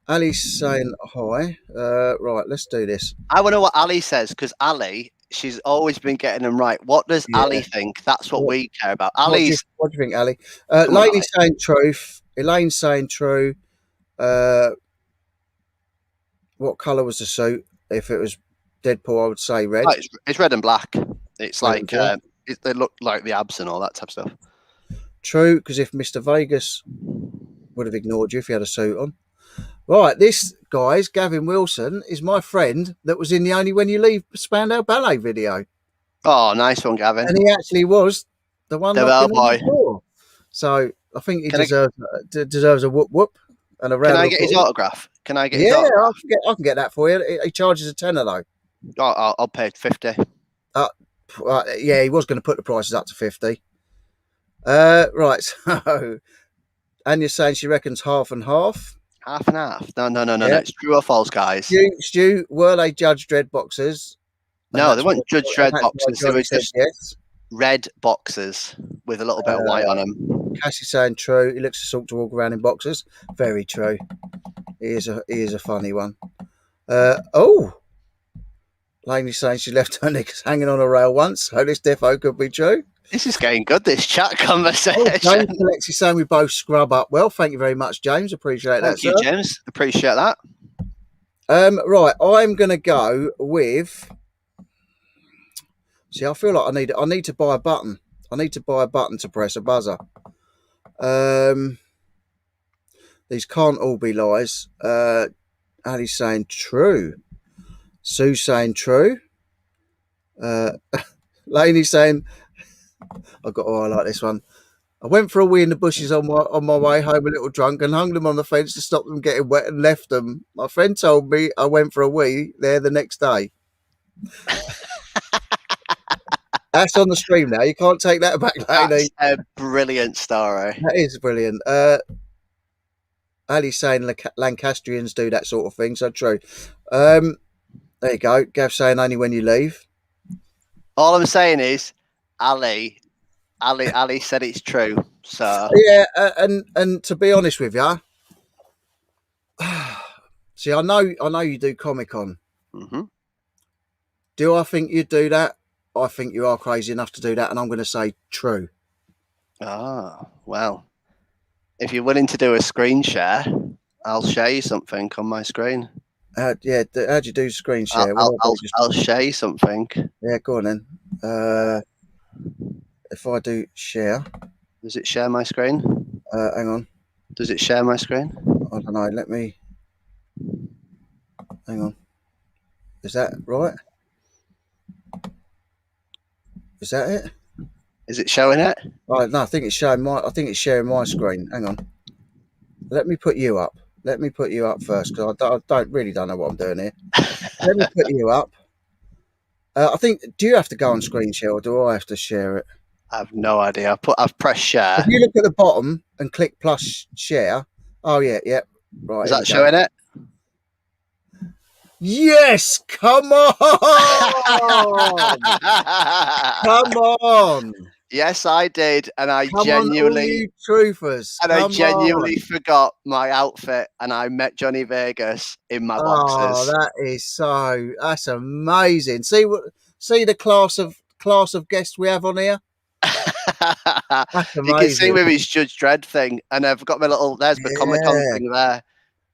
Ali's saying hi. Right, let's do this. I want to know what Ali says, because Ali, she's always been getting them right. What does Ali think? That's what we care about. What do you think, Ali? Lainey's saying truth. Elaine's saying true. What colour was the suit? If it was Deadpool, I would say red. Oh, it's red and black. It's red like they look like the abs and all that type of stuff. True, because if Mr. Vegas would have ignored you if you had a suit on. Right, this, guys, Gavin Wilson, is my friend that was in the Only When You Leave Spandau Ballet video. Oh, nice one, Gavin. And he actually was the one the bellboy. So I think he deserves a whoop whoop and a round. Can I get his autograph? Can I get his autograph? I can get that for you. He charges a tenner, though. I'll pay 50. Yeah, he was going to put the prices up to 50. Right, so Anya's saying she reckons half and half. Half and half? No. It's true or false, guys. Stu, were they Judge Dredd boxes? No, they weren't Judge Dredd boxes. They were just red boxes with a little bit of white on them. Cassie's saying true. He looks a sort to walk around in boxes. Very true. He is a funny one. Laney's saying she left her knickers hanging on a rail once, so this defo could be true. This is getting good, this chat conversation. James Alexis saying we both scrub up well. Thank you very much, James. Appreciate that. Thank you, James. Appreciate that. Right, I'm going to go with... See, I feel like I need to buy a button. I need to buy a button to press a buzzer. These can't all be lies. Ali's saying true. Sue's saying true. Laney's saying... I like this one. I went for a wee in the bushes on my way home a little drunk and hung them on the fence to stop them getting wet and left them. My friend told me I went for a wee there the next day. That's on the stream now. You can't take that back, Laney. That's a brilliant story. That is brilliant. Ali's saying Lancastrians do that sort of thing, so true. There you go. Gav saying only when you leave. All I'm saying is Ali said it's true. So yeah, and to be honest with you, see, I know you do Comic-Con. Mm-hmm. Do I think you'd do that? I think you are crazy enough to do that, and I'm going to say true. Ah, well, if you're willing to do a screen share, I'll share you something on my screen. Yeah, how'd you do screen I'll, share? What I'll, do I I'll, do? Just I'll share you something. yeah, go on then. If I do share, Does it share my screen? hang on. Does it share my screen? I don't know. Let me. Hang on. Is that right? Is that it? Is it showing it? Oh no, I think it's showing my. I think it's sharing my screen. Hang on. Let me put you up. Let me put you up first because I don't know what I'm doing here. Let me put you up. I think. Do you have to go on screen share or do I have to share it? I have no idea. I've pressed share. If you look at the bottom and click plus share. Oh yeah, yeah. Right, Is here we that go. showing it? Yes, come on, come on, Yes, I did, come on, all you truthers, I come genuinely on. forgot my outfit, and I met Johnny Vegas in my Oh, boxers. that's amazing. See the class of guests we have on here. That's You can see amazing. with his Judge Dredd thing, and I've got my little. There's my Comic Con Yeah, thing there.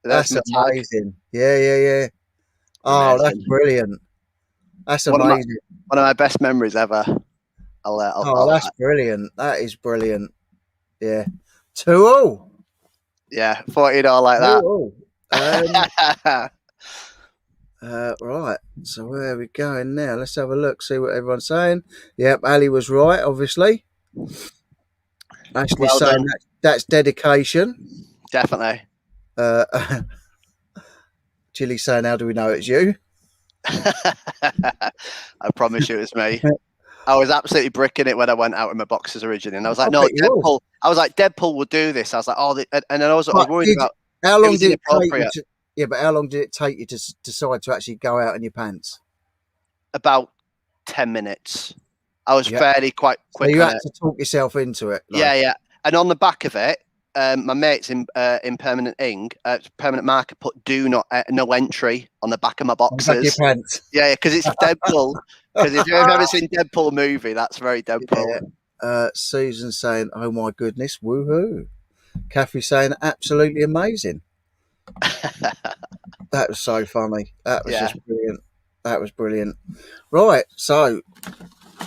There's that's my tag. amazing. Yeah, yeah, yeah. Oh, that's Amazing. brilliant. That's One of my amazing. one of my best memories ever. Oh, that's brilliant. That is brilliant. Yeah. 2-all. yeah, thought you'd all like 2-all. that. Right. So where are we going now? Let's have a look, see what everyone's saying. Yep, Ali was right, obviously. Ashley's Well saying done. that's dedication. Definitely. Uh, Chili's saying, how do we know it's you? I promise you, it was me. I was absolutely bricking it when I went out in my boxes originally, and I was I like, "No, bet you was. Deadpool." I was like, "Deadpool will do this." I was like, "Oh," and then I was But worried about how it long was did it take you inappropriate. to, yeah, but how long did it take you to decide to actually go out in your pants? About 10 minutes. I was Yeah. fairly quite So quick you on had it. to talk yourself into it, though. Yeah, yeah. And on the back of it, my mates in permanent ink, permanent marker put "do not no entry" on the back of my On the back of your boxes. pants. Yeah, because it's Deadpool. Because if you've ever seen Deadpool movie, that's very Yeah. Deadpool. Susan saying, oh my goodness, woohoo. Kathy saying, absolutely amazing. That was so funny. That was Yeah, just brilliant. That was brilliant. Right. So,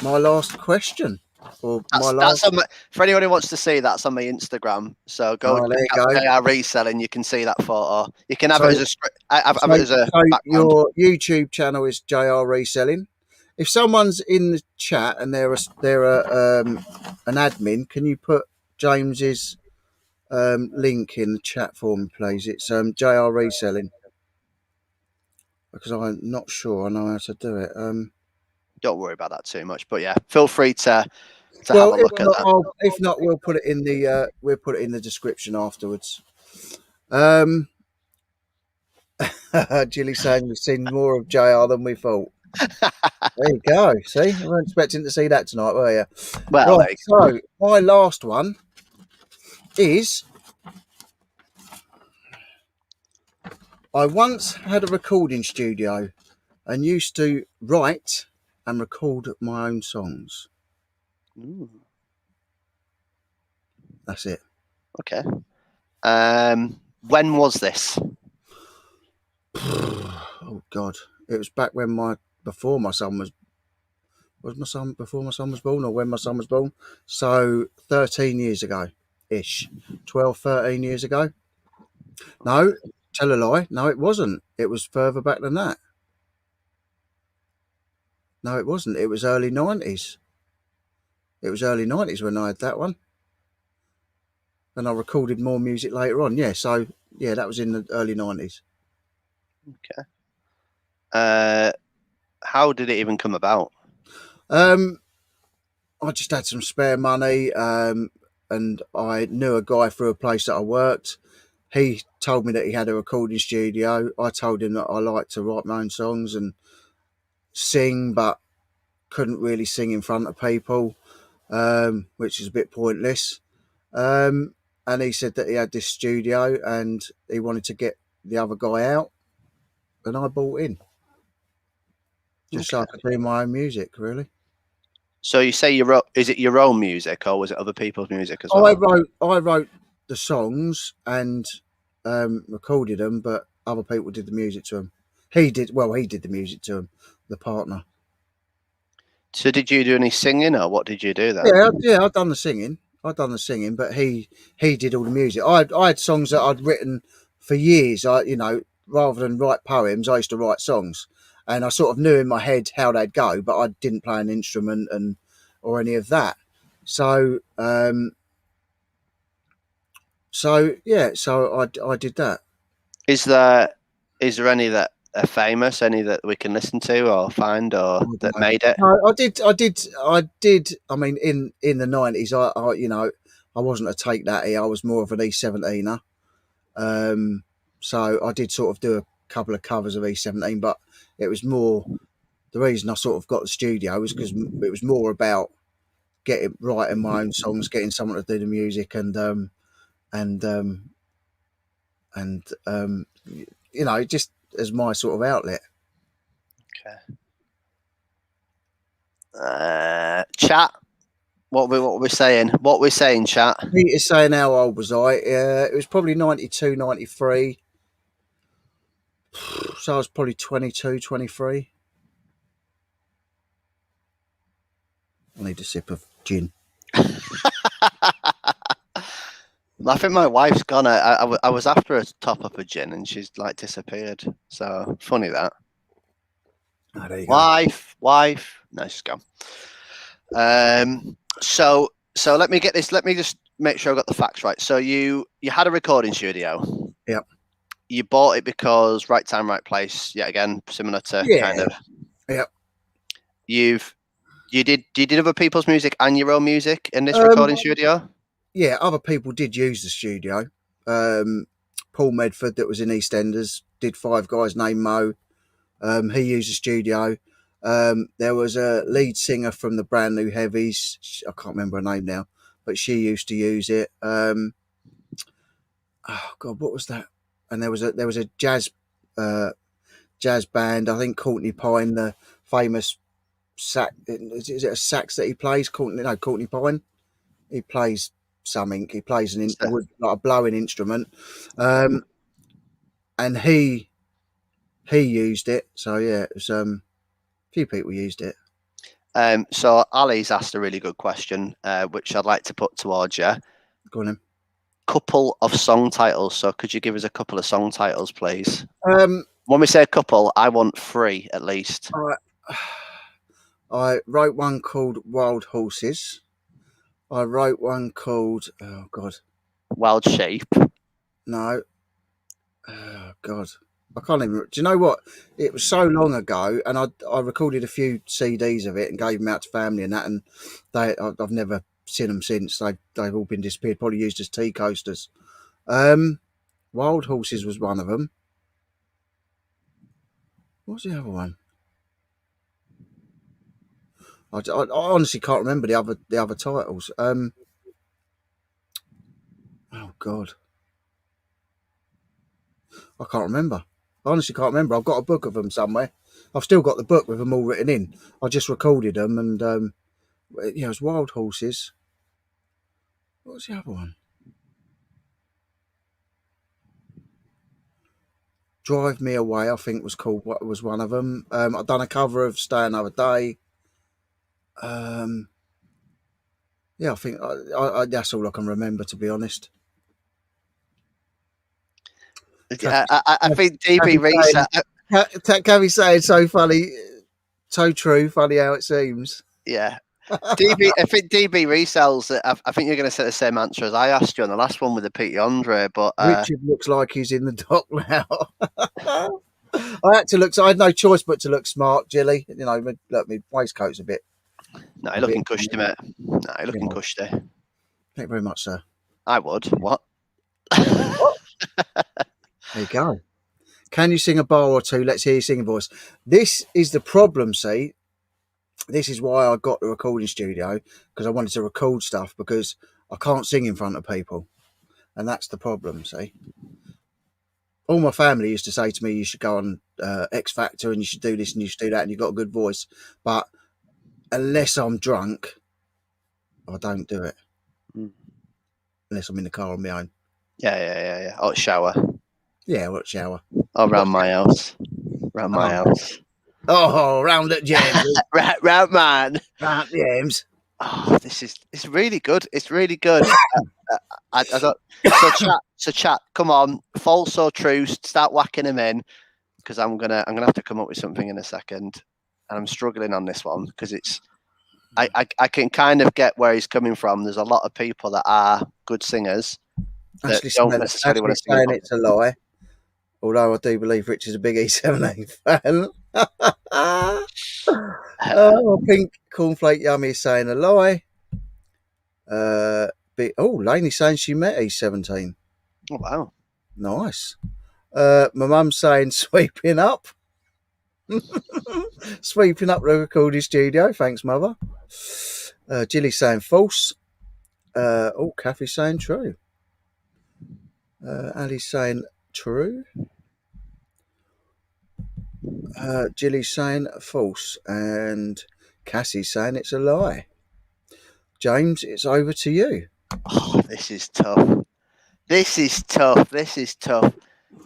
my last question, or my that's last. on my, for anyone who wants to see. That's on my Instagram. So go Oh, there check you out go. JR Reselling. You can see that photo. You can have So, it as a have so, it as a so background. your YouTube channel is JR Reselling. If someone's in the chat and they're an admin, can you put James's link in the chat for me, please? It's JR Reselling because I'm not sure I know how to do it. Don't worry about that too much. But yeah, feel free to have Well, a look at that. if not, we'll put it in the description afterwards. Um, Jilly saying we've seen more of JR than we thought. There you go. See, we weren't expecting to see that tonight, were you? Well, Right. there you go. So my last one is: I once had a recording studio and used to write and record my own songs. Ooh, That's it. okay. When was this? Oh God, it was back when before my son was my son before my son was born or when my son was born. So 13 years ago ish. 12, 13 years ago. No, tell a lie. No, it wasn't. It was further back than that. No, it wasn't. It was early 90s. It was early 90s when I had that one. And I recorded more music later on. Yeah, so yeah, that was in the early 90s. Okay. How did it even come about? Um, I just had some spare money, and I knew a guy through a place that I worked. He told me that he had a recording studio. I told him that I like to write my own songs and sing, but couldn't really sing in front of people, which is a bit pointless. And he said that he had this studio and he wanted to get the other guy out, and I bought in just so I Okay. could do my own music, really. So you say is it your own music or was it other people's music as I well? wrote I wrote the songs and recorded them, but other people did the music to them. He did well. He did the music to them. The partner. So did you do any singing or what did you do then? Yeah. I'd done the singing. But he did all the music. I had songs that I'd written for years. Rather than write poems, I used to write songs, and I sort of knew in my head how they'd go, but I didn't play an instrument and or any of that. So I did that. Is there is there any that are famous, any that we can listen to or find or I don't that know. made it? No, I did. I mean, in the nineties, I wasn't a take that. I was more of an E17er. Um, so I did sort of do a couple of covers of E17, but it was more the reason I sort of got the studio was because it was more about getting writing my own songs, getting someone to do the music, and and just as my sort of outlet. Okay. Chat. What we're saying? What we're saying, chat. Peter's saying how old was I? It was probably 92, 93. So I was probably 22, 23. I need a sip of gin. I think my wife's gone. I was after her to top up a gin and she's like disappeared. So funny that. Oh, there you go. Wife. No, she's gone. So let me get this. Let me just make sure I got the facts right. So you had a recording studio. Yep. You bought it because right time, right place. Yet again, similar to kind Yeah. of. Yep. You did other people's music and your own music in this Um, recording studio. yeah, other people did use the studio. Paul Medford, that was in EastEnders, did Five Guys named Mo. He used the studio. There was a lead singer from the Brand New Heavies. I can't remember her name now, but she used to use it. Oh God, what was that? And there was a jazz band. I think Courtney Pine, the famous sax. Is it a sax that he plays? Courtney Pine. He plays something. He plays So, like a blowing instrument, um, and he used it. So yeah, it was a few people used it. so Ali's asked a really good question, which I'd like to put towards you. Go on then. Couple of song titles. So could you give us a couple of song titles, please? Um, When we say a couple, I want three at least. I, I wrote one called Wild Horses. I wrote one called oh God, Wild Shape. no, oh God, I can't even. Do you know what? It was so long ago, and I recorded a few CDs of it and gave them out to family and that, and I've never seen them since. They've all been disappeared, probably used as tea coasters. Um, Wild Horses was one of them. What was the other one? I honestly can't remember the other titles. Oh God, I can't remember. I honestly can't remember. I've got a book of them somewhere. I've still got the book with them all written in. I just recorded them, and it was Wild Horses. What was the other one? Drive Me Away, I think was called. What was one of them? I've done a cover of Stay Another Day. Um, yeah, I think that's all I can remember, to be honest. I think DB Kathy saying, Reset. Kathy saying so funny, so true, funny how it seems. Yeah. DB, I think DB resells it. I think you're going to say the same answer as I asked you on the last one with the Pete Andre, but Richard looks like he's in the dock now. I had to look. So I had no choice but to look smart, Jilly. Look, my waistcoat's no, you're a bit. looking cushy, mate. No, you're Yeah, looking cushy. thank you very much, sir. I would. What? There you go. Can you sing a bar or two? Let's hear your singing voice. This is the problem. See, this is why I got the recording studio because I wanted to record stuff because I can't sing in front of people, and that's the problem. See, all my family used to say to me, "You should go on X Factor and you should do this and you should do that and you've got a good voice," but unless I'm drunk, I don't do it. Mm. Unless I'm in the car on my own. Yeah. Hot shower. Yeah, what shower? Oh, around my house. Around my Oh, house. oh, round at James. Right, man. Round James. Oh, it's really good. It's really good. I don't. So chat. Come on, false or true. Start whacking them in because I'm gonna have to come up with something in a second, and I'm struggling on this one because it's. I can kind of get where he's coming from. There's a lot of people that are good singers that don't necessarily want Actually to sing in saying public. it's a lie. Although I do believe Rich is a big E17 fan. Oh, Pink Cornflake Yummy is saying a lie. Laney's saying she met E17. Oh, wow. Nice. My mum's saying sweeping up. Sweeping up the recording studio. Thanks, mother. Jilly's saying false. Kathy's saying true. Ali's saying true. Jilly's saying false. And Cassie's saying it's a lie. James, it's over to you. Oh, this is tough. This is tough.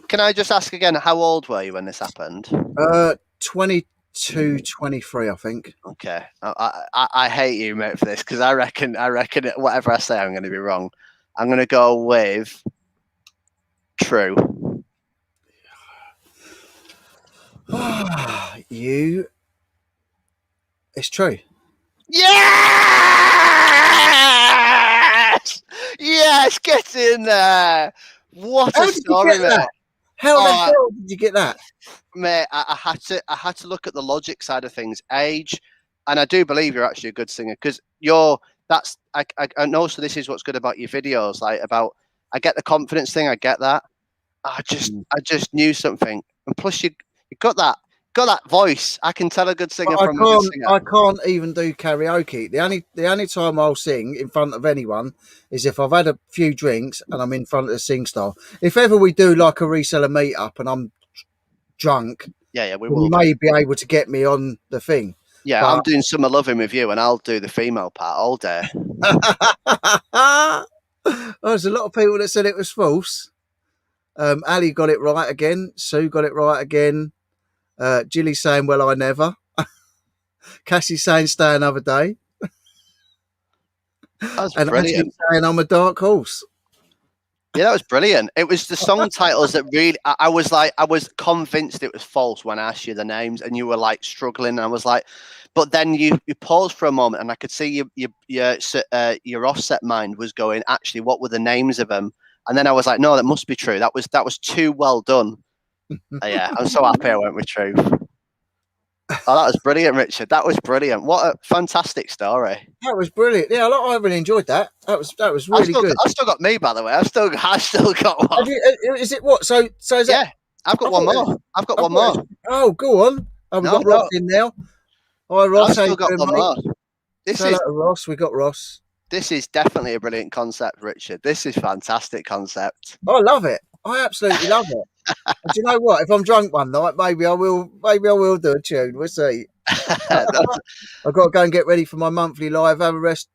Can I just ask again, how old were you when this happened? 22, 23, I think. Okay, I hate you, mate, for this because I reckon whatever I say, I'm going to be wrong. I'm going to go with true. It's true. Yes! Yes, get in there. What How a did you story, get mate. that? How the Oh, hell did you get that? mate, I had to look at the logic side of things, age, and I do believe you're actually a good singer because and also this is what's good about your videos, like about I get the confidence thing, I get that. I just knew something, and plus you got that voice. I can tell a good singer But from a good singer. I can't even do karaoke. The only time I'll sing in front of anyone is if I've had a few drinks and I'm in front of the sing style. If ever we do like a reseller meetup and I'm drunk, Yeah, we then will you do. may be able to get me on the thing. Yeah, I'm But doing Summer Loving with you, and I'll do the female part all day. there's a lot of people that said it was false. Ali got it right again. Sue got it right again. Jilly saying, "Well, I never." Cassie saying, "Stay another day," That's and Ashley brilliant. saying, "I'm a dark horse." Yeah, that was brilliant. It was the song titles that really. I was convinced it was false when I asked you the names, and you were like struggling. And I was like, but then you paused for a moment, and I could see your offset mind was going. Actually, what were the names of them? And then I was like, no, that must be true. That was too well done. Yeah, I'm so happy I went with true. Oh, that was brilliant, Richard. That was brilliant. What a fantastic story. That was brilliant. Yeah, I really enjoyed that. That was really good. I've still got me, by the way. I've still got one. Is it what? So is that? Yeah, I've got one more. I've got one more. Oh, go on. Oh, we've No, got Ross in now. Hi, I've Ross. How you still got doing, one mate? more. Say hello to Ross. We got Ross. This is definitely a brilliant concept, Richard. This is fantastic concept. I love it. I absolutely love it. And do you know what? If I'm drunk one night, maybe I will. Maybe I will do a tune. We'll see. I've got to go and get ready for my monthly live. Have a rest.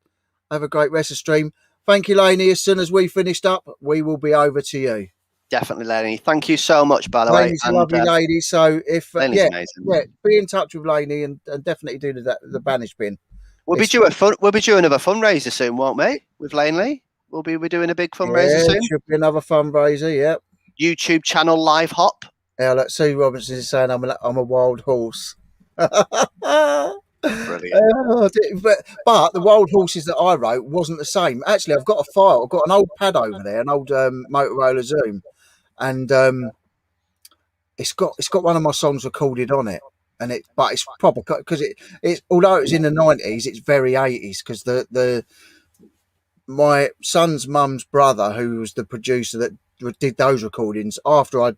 Have a great rest of stream. Thank you, Laney. As soon as we finished up, we will be over to you. Definitely, Lenny. Thank you so much, by the way. Laney's a lovely lady. So if Laney's amazing. be in touch with Laney and definitely do the banish bin. We'll be due another fundraiser soon, won't we? With Laney, we'll be doing a big fundraiser soon. Should be another fundraiser. Yeah. YouTube channel live hop. Yeah, look, Sue Robinson is saying I'm a wild horse. Brilliant. But the wild horses that I wrote wasn't the same. Actually, I've got a file. I've got an old pad over there, an old Motorola Zoom, and it's got one of my songs recorded on it. And it's proper because it's although it was in the 90s, it's very 80s because my son's mum's brother, who was the producer that did those recordings after I'd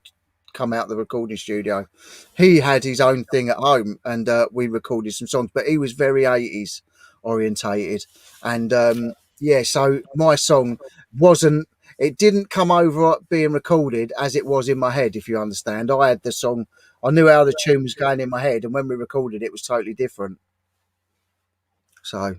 come out of the recording studio, he had his own thing at home and we recorded some songs, but he was very 80s orientated. And so my song it didn't come over being recorded as it was in my head, if you understand. I had the song, I knew how the tune was going in my head, and when we recorded it was totally different. So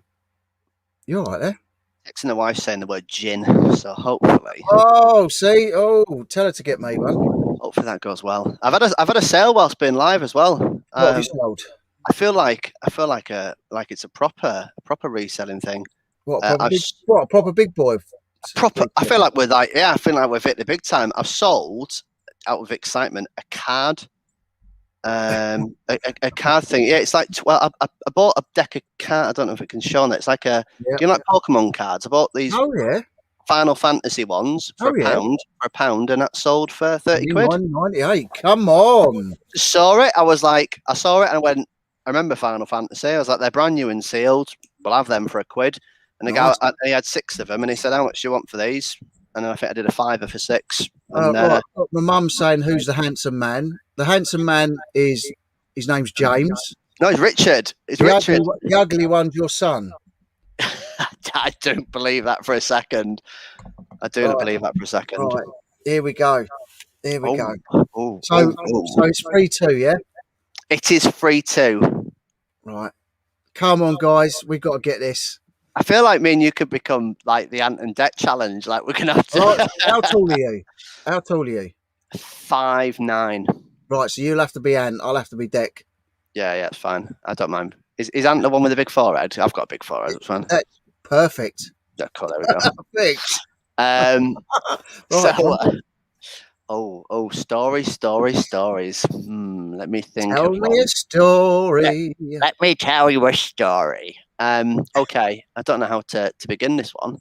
you're all right there. Texting the wife saying the word gin. So hopefully, Oh, see, oh, tell her to get me one. hopefully that goes well. I've had a sale whilst being live as well. What have you sold? I feel like it's a proper reselling thing. What a proper I've big, what a proper big boy. proper. I Reselling. feel like we're like I feel like we've hit the big time. I've sold out of excitement a card, a card thing. Yeah, it's like I bought a deck of cards. I don't know if it can show on that. It's like a Yeah. do you like Pokemon cards? I bought these Oh yeah. Final Fantasy ones Oh yeah. for a pound, and that sold for 30 quid. 99.98. Come on. Saw it. I saw it, and I went. I remember Final Fantasy. I was like, they're brand new and sealed. We'll have them for a quid. And the Nice. guy, he had 6 of them, and he said, "How much do you want for these?" And I think I did a fiver for 6. And Right. My mum's saying, "Who's the handsome man?" The handsome man is his name's James. no, it's Richard. It's The Richard. the ugly one's your son. I don't believe that for a second. I do not believe that for a second. Right. Here we go. Here we go. Oh, So it's 3-2, yeah. It is 3-2. Right. Come on, guys. We've got to get this. I feel like me and you could become like the Ant and Deck challenge. Like we're gonna have to. Right. How tall are you? How tall are you? 5'9". Right. So you'll have to be Ant. I'll have to be Deck. Yeah, it's fine. I don't mind. Is Ant the one with the big forehead? I've got a big forehead. It's fine. That's perfect. Yeah, cool. There we go. Perfect. So, Right, stories. Let me think. tell of me one. a story. Let me tell you a story. Okay. I don't know how to begin this one.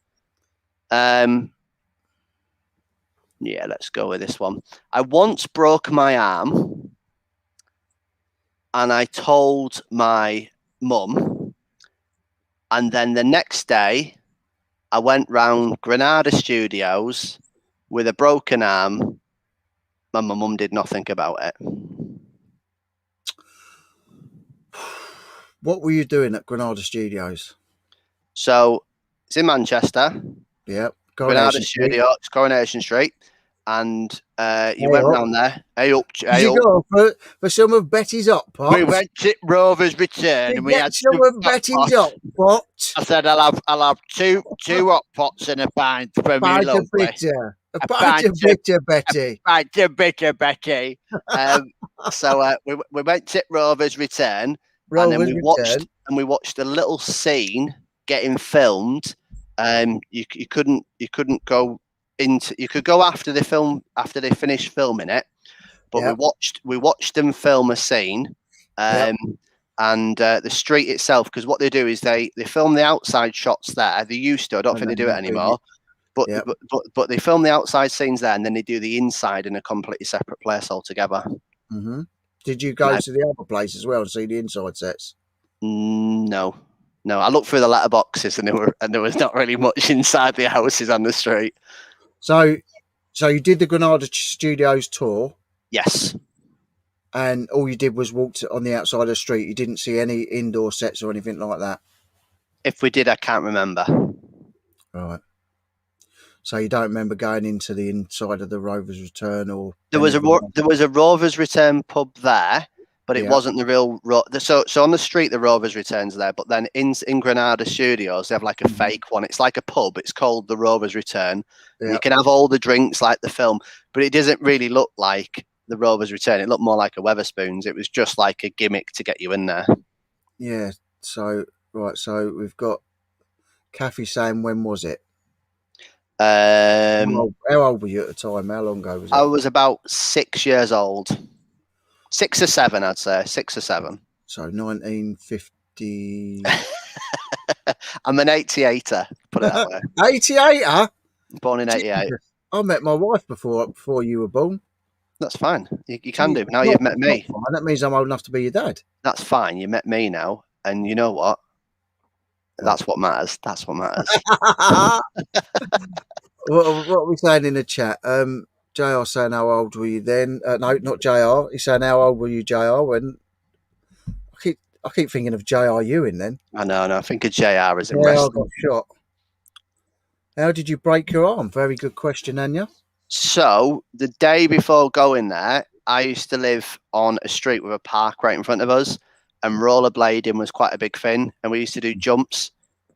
Yeah, let's go with this one. I once broke my arm, and I told my mum, and then the next day, I went round Granada Studios with a broken arm, and my mum did nothing about it. What were you doing at Granada Studios? So it's in Manchester. Yeah, Granada Studio, it's Coronation Street, and you went round there. Hey up, Did you go for some of Betty's hot pot? We went to Rover's Return, and we had some of Betty's hot pot. I said, I'll have two hot pots and a pint for me, lovely. Bitter. A pint of bitter, Betty. A pint of bitter, Betty. So we went to Rover's Return, and then we watched a little scene getting filmed. You couldn't go into. You could go after they finished filming it, but we watched them film a scene. And the street itself, because what they do is they film the outside shots there. They used to. I don't think they do it anymore. But they film the outside scenes there, and then they do the inside in a completely separate place altogether. Mm-hmm. Did you go to the other place as well and see the inside sets? No. I looked through the letterboxes, and there was not really much inside the houses on the street. So you did the Granada Studios tour? Yes. And all you did was walk on the outside of the street. You didn't see any indoor sets or anything like that? If we did, I can't remember. Right. So you don't remember going into the inside of the Rover's Return or... There was a Rover's Return pub there, but it wasn't the real... So on the street, the Rover's Return's there, but then in Granada Studios, they have like a fake one. It's like a pub. It's called the Rover's Return. You can have all the drinks like the film, but it doesn't really look like the Rover's Return. It looked more like a Weatherspoons. It was just like a gimmick to get you in there. Yeah. So we've got Kathy saying, when was it? How old were you at the time? How long ago was it? I was about 6 years old. 6 or 7, I'd say. 6 or 7. So 1950. I'm an 88er, put it that way. 88er? Born in 88. I met my wife before you were born. That's fine. You can do. Now you've met me. That means I'm old enough to be your dad. That's fine. You met me now. And you know what? That's what matters. That's what matters. What are we saying in the chat? JR saying, how old were you then? No, not JR. He's saying, how old were you, JR? When I keep thinking of JR Ewing then. I know. I think of JR as in wrestling. I got shot. How did you break your arm? Very good question, Anya. So the day before going there, I used to live on a street with a park right in front of us. and rollerblading was quite a big thing, and we used to do jumps.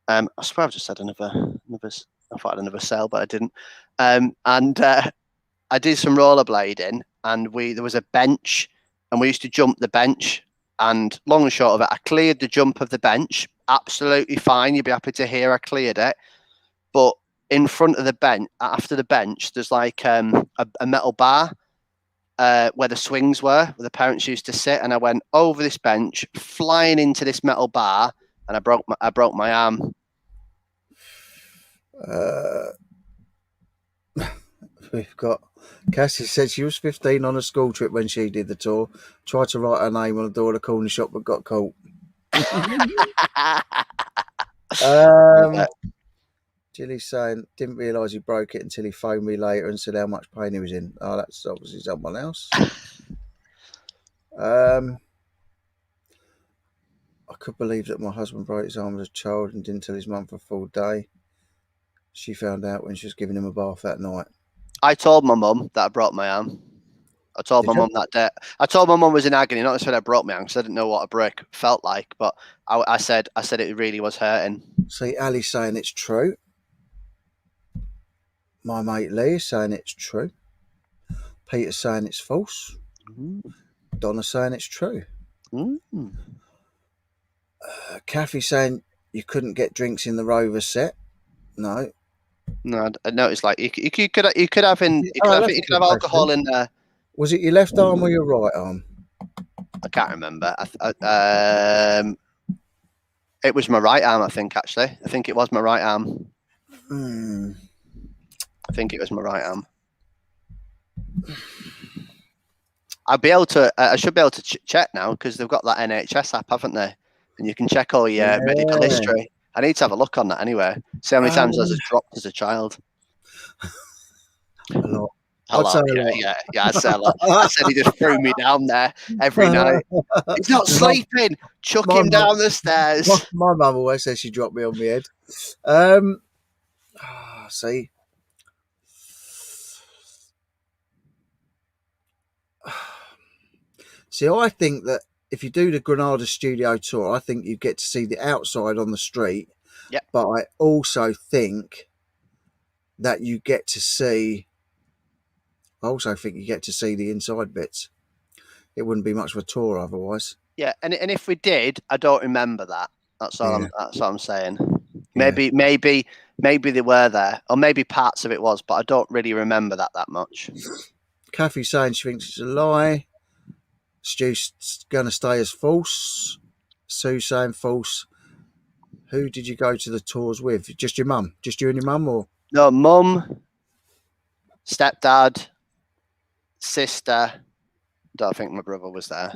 I swear I've just said another. I thought I had another cell, but I didn't. And I did some rollerblading, and there was a bench, and we used to jump the bench. And long and short of it, I cleared the jump of the bench, absolutely fine. You'd be happy to hear I cleared it. But in front of the bench, after the bench, there's like a metal bar where the swings were, where the parents used to sit. And I went over this bench, flying into this metal bar, and I broke my arm. We've got Cassie said she was 15 on a school trip when she did the tour. Tried to write her name on the door of the corner shop, but got caught. Jilly's saying, didn't realise he broke it until he phoned me later and said how much pain he was in. Oh, that's obviously someone else. I could believe that my husband broke his arm as a child and didn't tell his mum for a full day. She found out when she was giving him a bath that night. I told my mum that I broke my arm. I told my mum that day. I told my mum was in agony, not necessarily I broke my arm because I didn't know what a break felt like, but I said it really was hurting. See, Ali's saying it's true. My mate Lee is saying it's true. Peter's saying it's false. Donna's saying it's true. Kathy's saying you couldn't get drinks in the Rover set. No. No, I noticed like you could have alcohol in there. Was it your left arm or your right arm? I can't remember. It was my right arm, I think. Actually, I think it was my right arm. I think it was my right arm. I'll be able to. I should be able to check now because they've got that NHS app, haven't they? And you can check all your medical history. I need to have a look on that anyway. See how many times I was dropped as a child. A lot. I'd say a lot. Yeah, I'd say a lot. I said he just threw me down there every night. He's not sleeping. Chuck him down the stairs. My mum always says she dropped me on my head. See. See, I think that if you do the Granada studio tour, I think you get to see the outside on the street. Yeah. But I also think that you get to see. I also think you get to see the inside bits. It wouldn't be much of a tour otherwise. Yeah, and if we did, I don't remember that. That's all. Yeah. That's what I'm saying. Maybe they were there, or maybe parts of it was, but I don't really remember that much. Kathy's saying she thinks it's a lie. Stu's going to stay as false. Sue's saying false. Who did you go to the tours with? Just your mum? Just you and your mum, or? No, mum, stepdad, sister. Don't think my brother was there.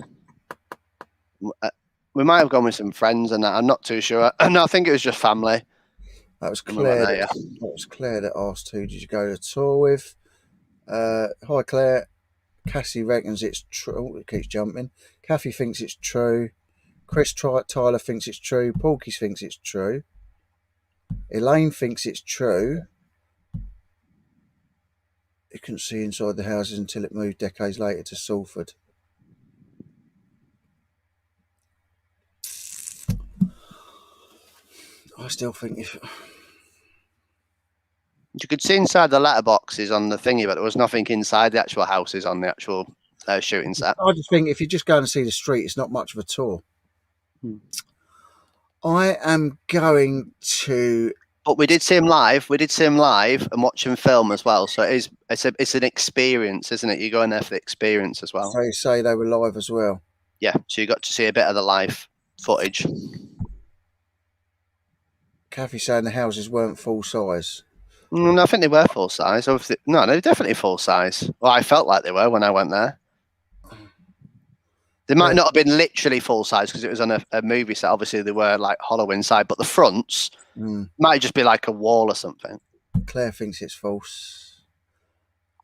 We might have gone with some friends, and I'm not too sure. No, I think it was just family. That was Claire. That was Claire that asked who did you go to the tour with. Hi, Claire. Cassie reckons it's true. It keeps jumping. Kathy thinks it's true. Chris Tyler thinks it's true. Porky thinks it's true. Elaine thinks it's true. You couldn't see inside the houses until it moved decades later to Salford. I still think you could see inside the letterboxes on the thingy, but there was nothing inside the actual houses on the actual shooting set. I just think if you're just going to see the street, it's not much of a tour. I am going to. But we did see him live. We did see him live and watch him film as well. So it's an experience, isn't it? You're going there for the experience as well. So you say they were live as well? Yeah. So you got to see a bit of the live footage. Kathy saying the houses weren't full size. I think they were full size. No, they were definitely full size. Well, I felt like they were when I went there. They might not have been literally full size because it was on a movie set. Obviously, they were like hollow inside, but the fronts might just be like a wall or something. Claire thinks it's false,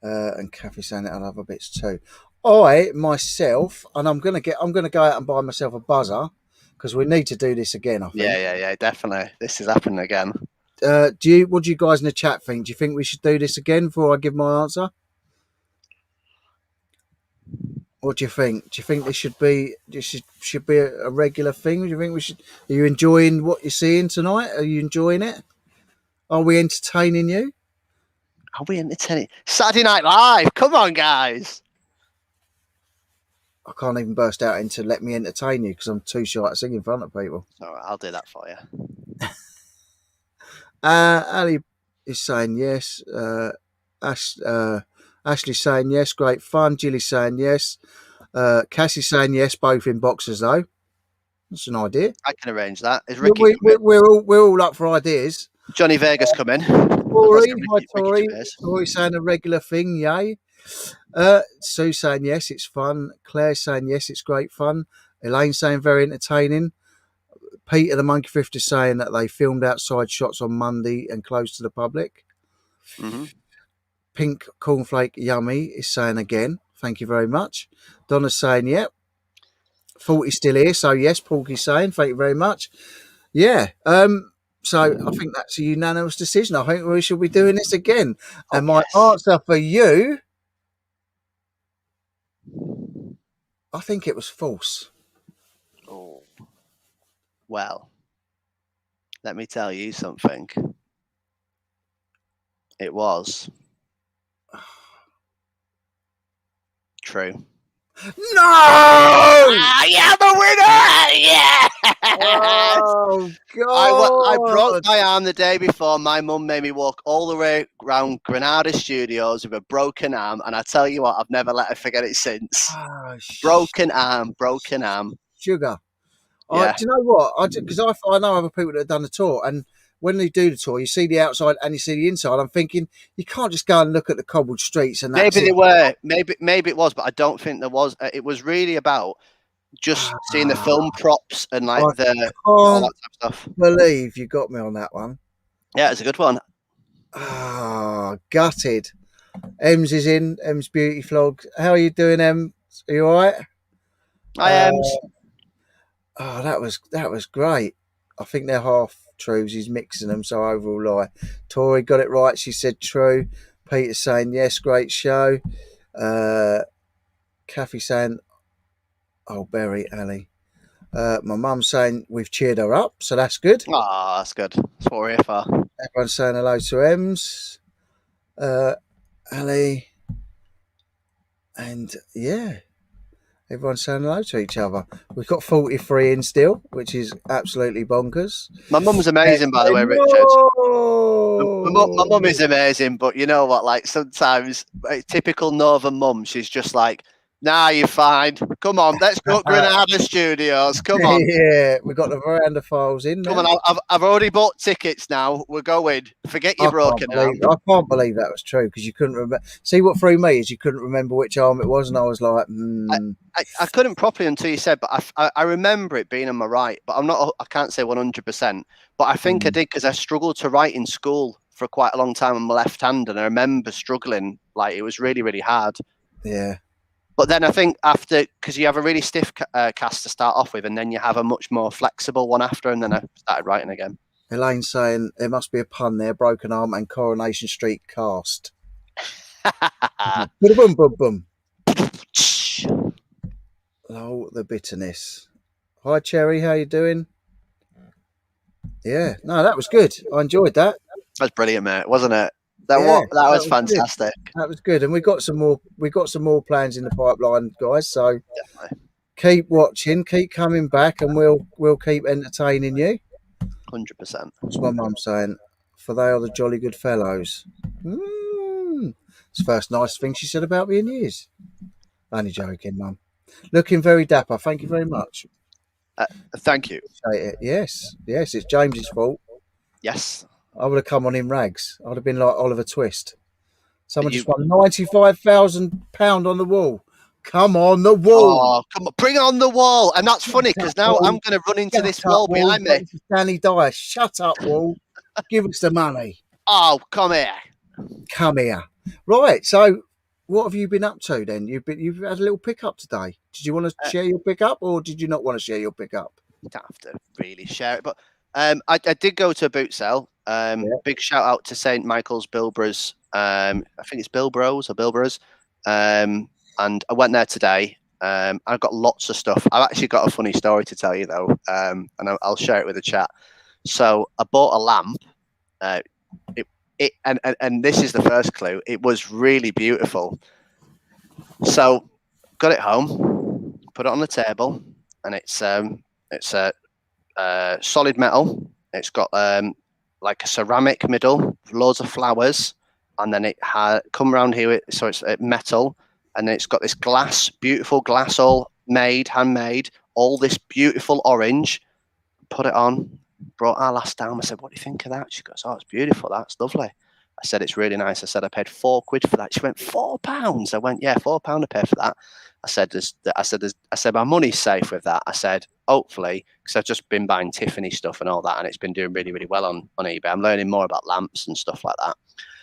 and Kathy saying it on other bits too. I myself, and I'm gonna go out and buy myself a buzzer because we need to do this again. I think. Yeah, definitely. This is happening again. What do you guys in the chat think? Do you think we should do this again before I give my answer? What do you think? Do you think this should be a regular thing? Do you think we should? Are you enjoying what you're seeing tonight? Are you enjoying it? Are we entertaining you? Are we entertaining? Saturday Night Live. Come on, guys. I can't even burst out into "Let me entertain you" because I'm too shy to sing in front of people. All right, I'll do that for you. Ali is saying yes. Ash, Ashley's saying yes. Great fun. Jilly's saying yes. Cassie's saying yes. Both in boxers though. That's an idea. I can arrange that. Is We, Ricky we, coming? we're all up for ideas. Johnny Vegas coming? I've got to say Tori, hi Ricky Tori. Gervais. Tori saying a regular thing, yay. Sue saying yes, it's fun. Claire saying yes, it's great fun. Elaine saying very entertaining. Peter the Monkey Thrifter saying that they filmed outside shots on Monday and closed to the public. Mm-hmm. Pink Cornflake Yummy is saying again, thank you very much. Donna's saying, yep. 40's still here, so yes, Porky's saying, thank you very much. Yeah. So I think that's a unanimous decision. I think we should be doing this again. Oh, And my yes. answer for you, I think it was false. Oh. Well, let me tell you something. It was true. No! I am a winner! Yes! Oh I broke God! my arm the day before. My mum made me walk all the way around Granada Studios with a broken arm, and I tell you what, I've never let her forget it since. Oh, Broken arm, broken arm. sugar. Yeah. Do you know what? Because I know other people that have done the tour, and when they do the tour, you see the outside and you see the inside. I'm thinking you can't just go and look at the cobbled streets and that's Maybe it. they were. Maybe it was, but I don't think there was. It was really about just seeing the Ah, film props and I like the all can't that type of stuff. believe you got me on that one. Yeah, it's a good one. Ah, gutted. Ems is in. Ems Beauty Vlog. How are you doing, Em? Are you all right? I Uh, am. oh, that was great. I think they're half truths. He's mixing them, so overall lie. Tori got it right. She said true. Peter saying yes, great show. Kathy saying, oh, Berry, Ali. My mum saying we've cheered her up, so that's good. Oh, that's good. That's what we're here for. Everyone's saying hello to Ems, Ali, and yeah, everyone's saying hello to each other. We've got 43 in still, which is absolutely bonkers. My mum's amazing, by the way, Richard. My mum is amazing, but you know what? Like sometimes, like, typical Northern mum, she's just like, "Nah, you're fine. Come on, let's go to Granada Studios. Come on, Yeah, we've got the veranda files in come now. on. I've already bought tickets now. We're going. Forget your broken arm." I can't believe that was true because you couldn't remember. See what threw me is you couldn't remember which arm it was, and I was like, I couldn't properly until you said, but I remember it being on my right, but I can't say 100%, but I think I did because I struggled to write in school for quite a long time on my left hand, and I remember struggling, like it was really, really hard. yeah. But then I think after, because you have a really stiff cast to start off with, and then you have a much more flexible one after, and then I started writing again. Elaine saying there must be a pun there. Broken arm and Coronation Street cast. Boom, boom, boom, boom. Oh, the bitterness. Hi, Cherry. How you doing? Yeah. No, that was good. I enjoyed that. That's brilliant, mate, wasn't it? Yeah, That was good. fantastic. That was good, and we got some more. We got some more plans in the pipeline, guys. So Definitely. keep watching, keep coming back, and we'll keep entertaining you. 100%. What's my mum saying? For they are the jolly good fellows. It's the first nice thing she said about me in years. Only joking, mum. Looking very dapper. Thank you very much. Thank you. Appreciate it. Yes, it's James's fault. Yes. I would have come on in rags. I'd have been like Oliver Twist. Someone You just won £95,000 on the wall. Come on the wall. Oh, come on, bring on the wall. And that's funny because now I'm going to run into this Shut up, wall behind me. Waiting for Stanley Dyer. Shut up, wall. Give us the money. Oh, come here. Come here. Right. So, what have you been up to then? You've had a little pickup today. Did you want to share your pickup, or did you not want to share your pickup? You don't have to really share it, but I did go to a boot sale. Big shout out to St. Michael's Bilborough's. I think it's Bilborough's or Bilborough's. And I went there today. I've got lots of stuff. I've actually got a funny story to tell you though, and I'll share it with the chat. So I bought a lamp. Uh, and this is the first clue. It was really beautiful. So got it home, put it on the table, and it's a solid metal. It's got like a ceramic middle, loads of flowers, and then it had come around here. So it's metal, and then it's got this glass, beautiful glass, all made, handmade, all this beautiful orange. Put it on. Brought our last down. I said, "What do you think of that?" She goes, "Oh, it's beautiful. That's lovely." I said, "It's really nice." I said, "I paid £4 for that." She went, £4. I went, "Yeah, £4 I pay for that." I said, I said, "My money's safe with that." I said, "Hopefully," because I've just been buying Tiffany stuff and all that, and it's been doing really, really well on eBay. I'm learning more about lamps and stuff like that.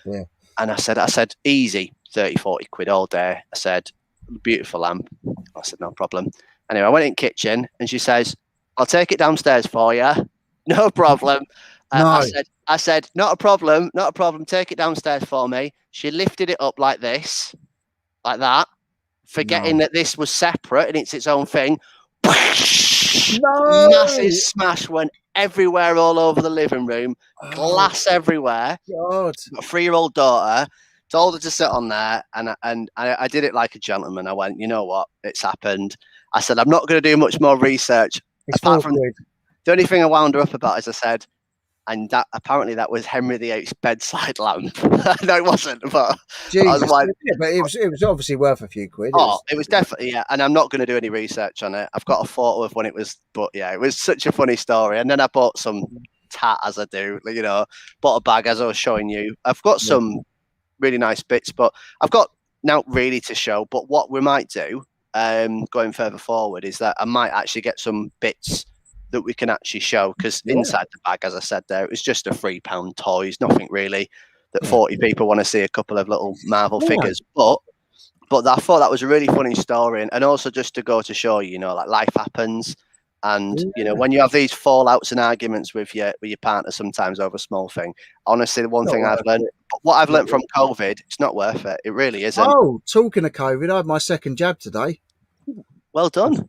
Yeah. And I said, easy, 30, 40 quid all day. I said, beautiful lamp. I said, no problem. Anyway, I went in the kitchen and she says, "I'll take it downstairs for you." No problem. No. I said, not a problem, not a problem. Take it downstairs for me. She lifted it up like this, like that, forgetting No. that this was separate and it's its own thing. No. Massive smash went everywhere, all over the living room, glass everywhere. God. A 3-year-old daughter. Told her to sit on there, and I did it like a gentleman. I went, you know what? It's happened. I said, I'm not going to do much more research. It's Apart £4. from the only thing I wound her up about is I said, and that apparently that was Henry VIII's bedside lamp. No, it wasn't. But I was Jesus. like, Yeah, but it was obviously worth a few quid. it was definitely, yeah. And I'm not going to do any research on it. I've got a photo of when it was, but yeah, it was such a funny story. And then I bought some tat, as I do, bought a bag as I was showing you. I've got some really nice bits, but I've got not really to show. But what we might do, going further forward, is that I might actually get some bits that we can actually show, because inside the bag, as I said there, it was just a £3 toys, nothing really that 40 people want to see a couple of little Marvel figures. But I thought that was a really funny story, and also just to go to show you, like life happens. And when you have these fallouts and arguments with your partner sometimes over a small thing, honestly, the one thing I've learned, what I've learned from COVID, it's not worth it. It really isn't. Oh, talking of COVID, I had my second jab today. Well done.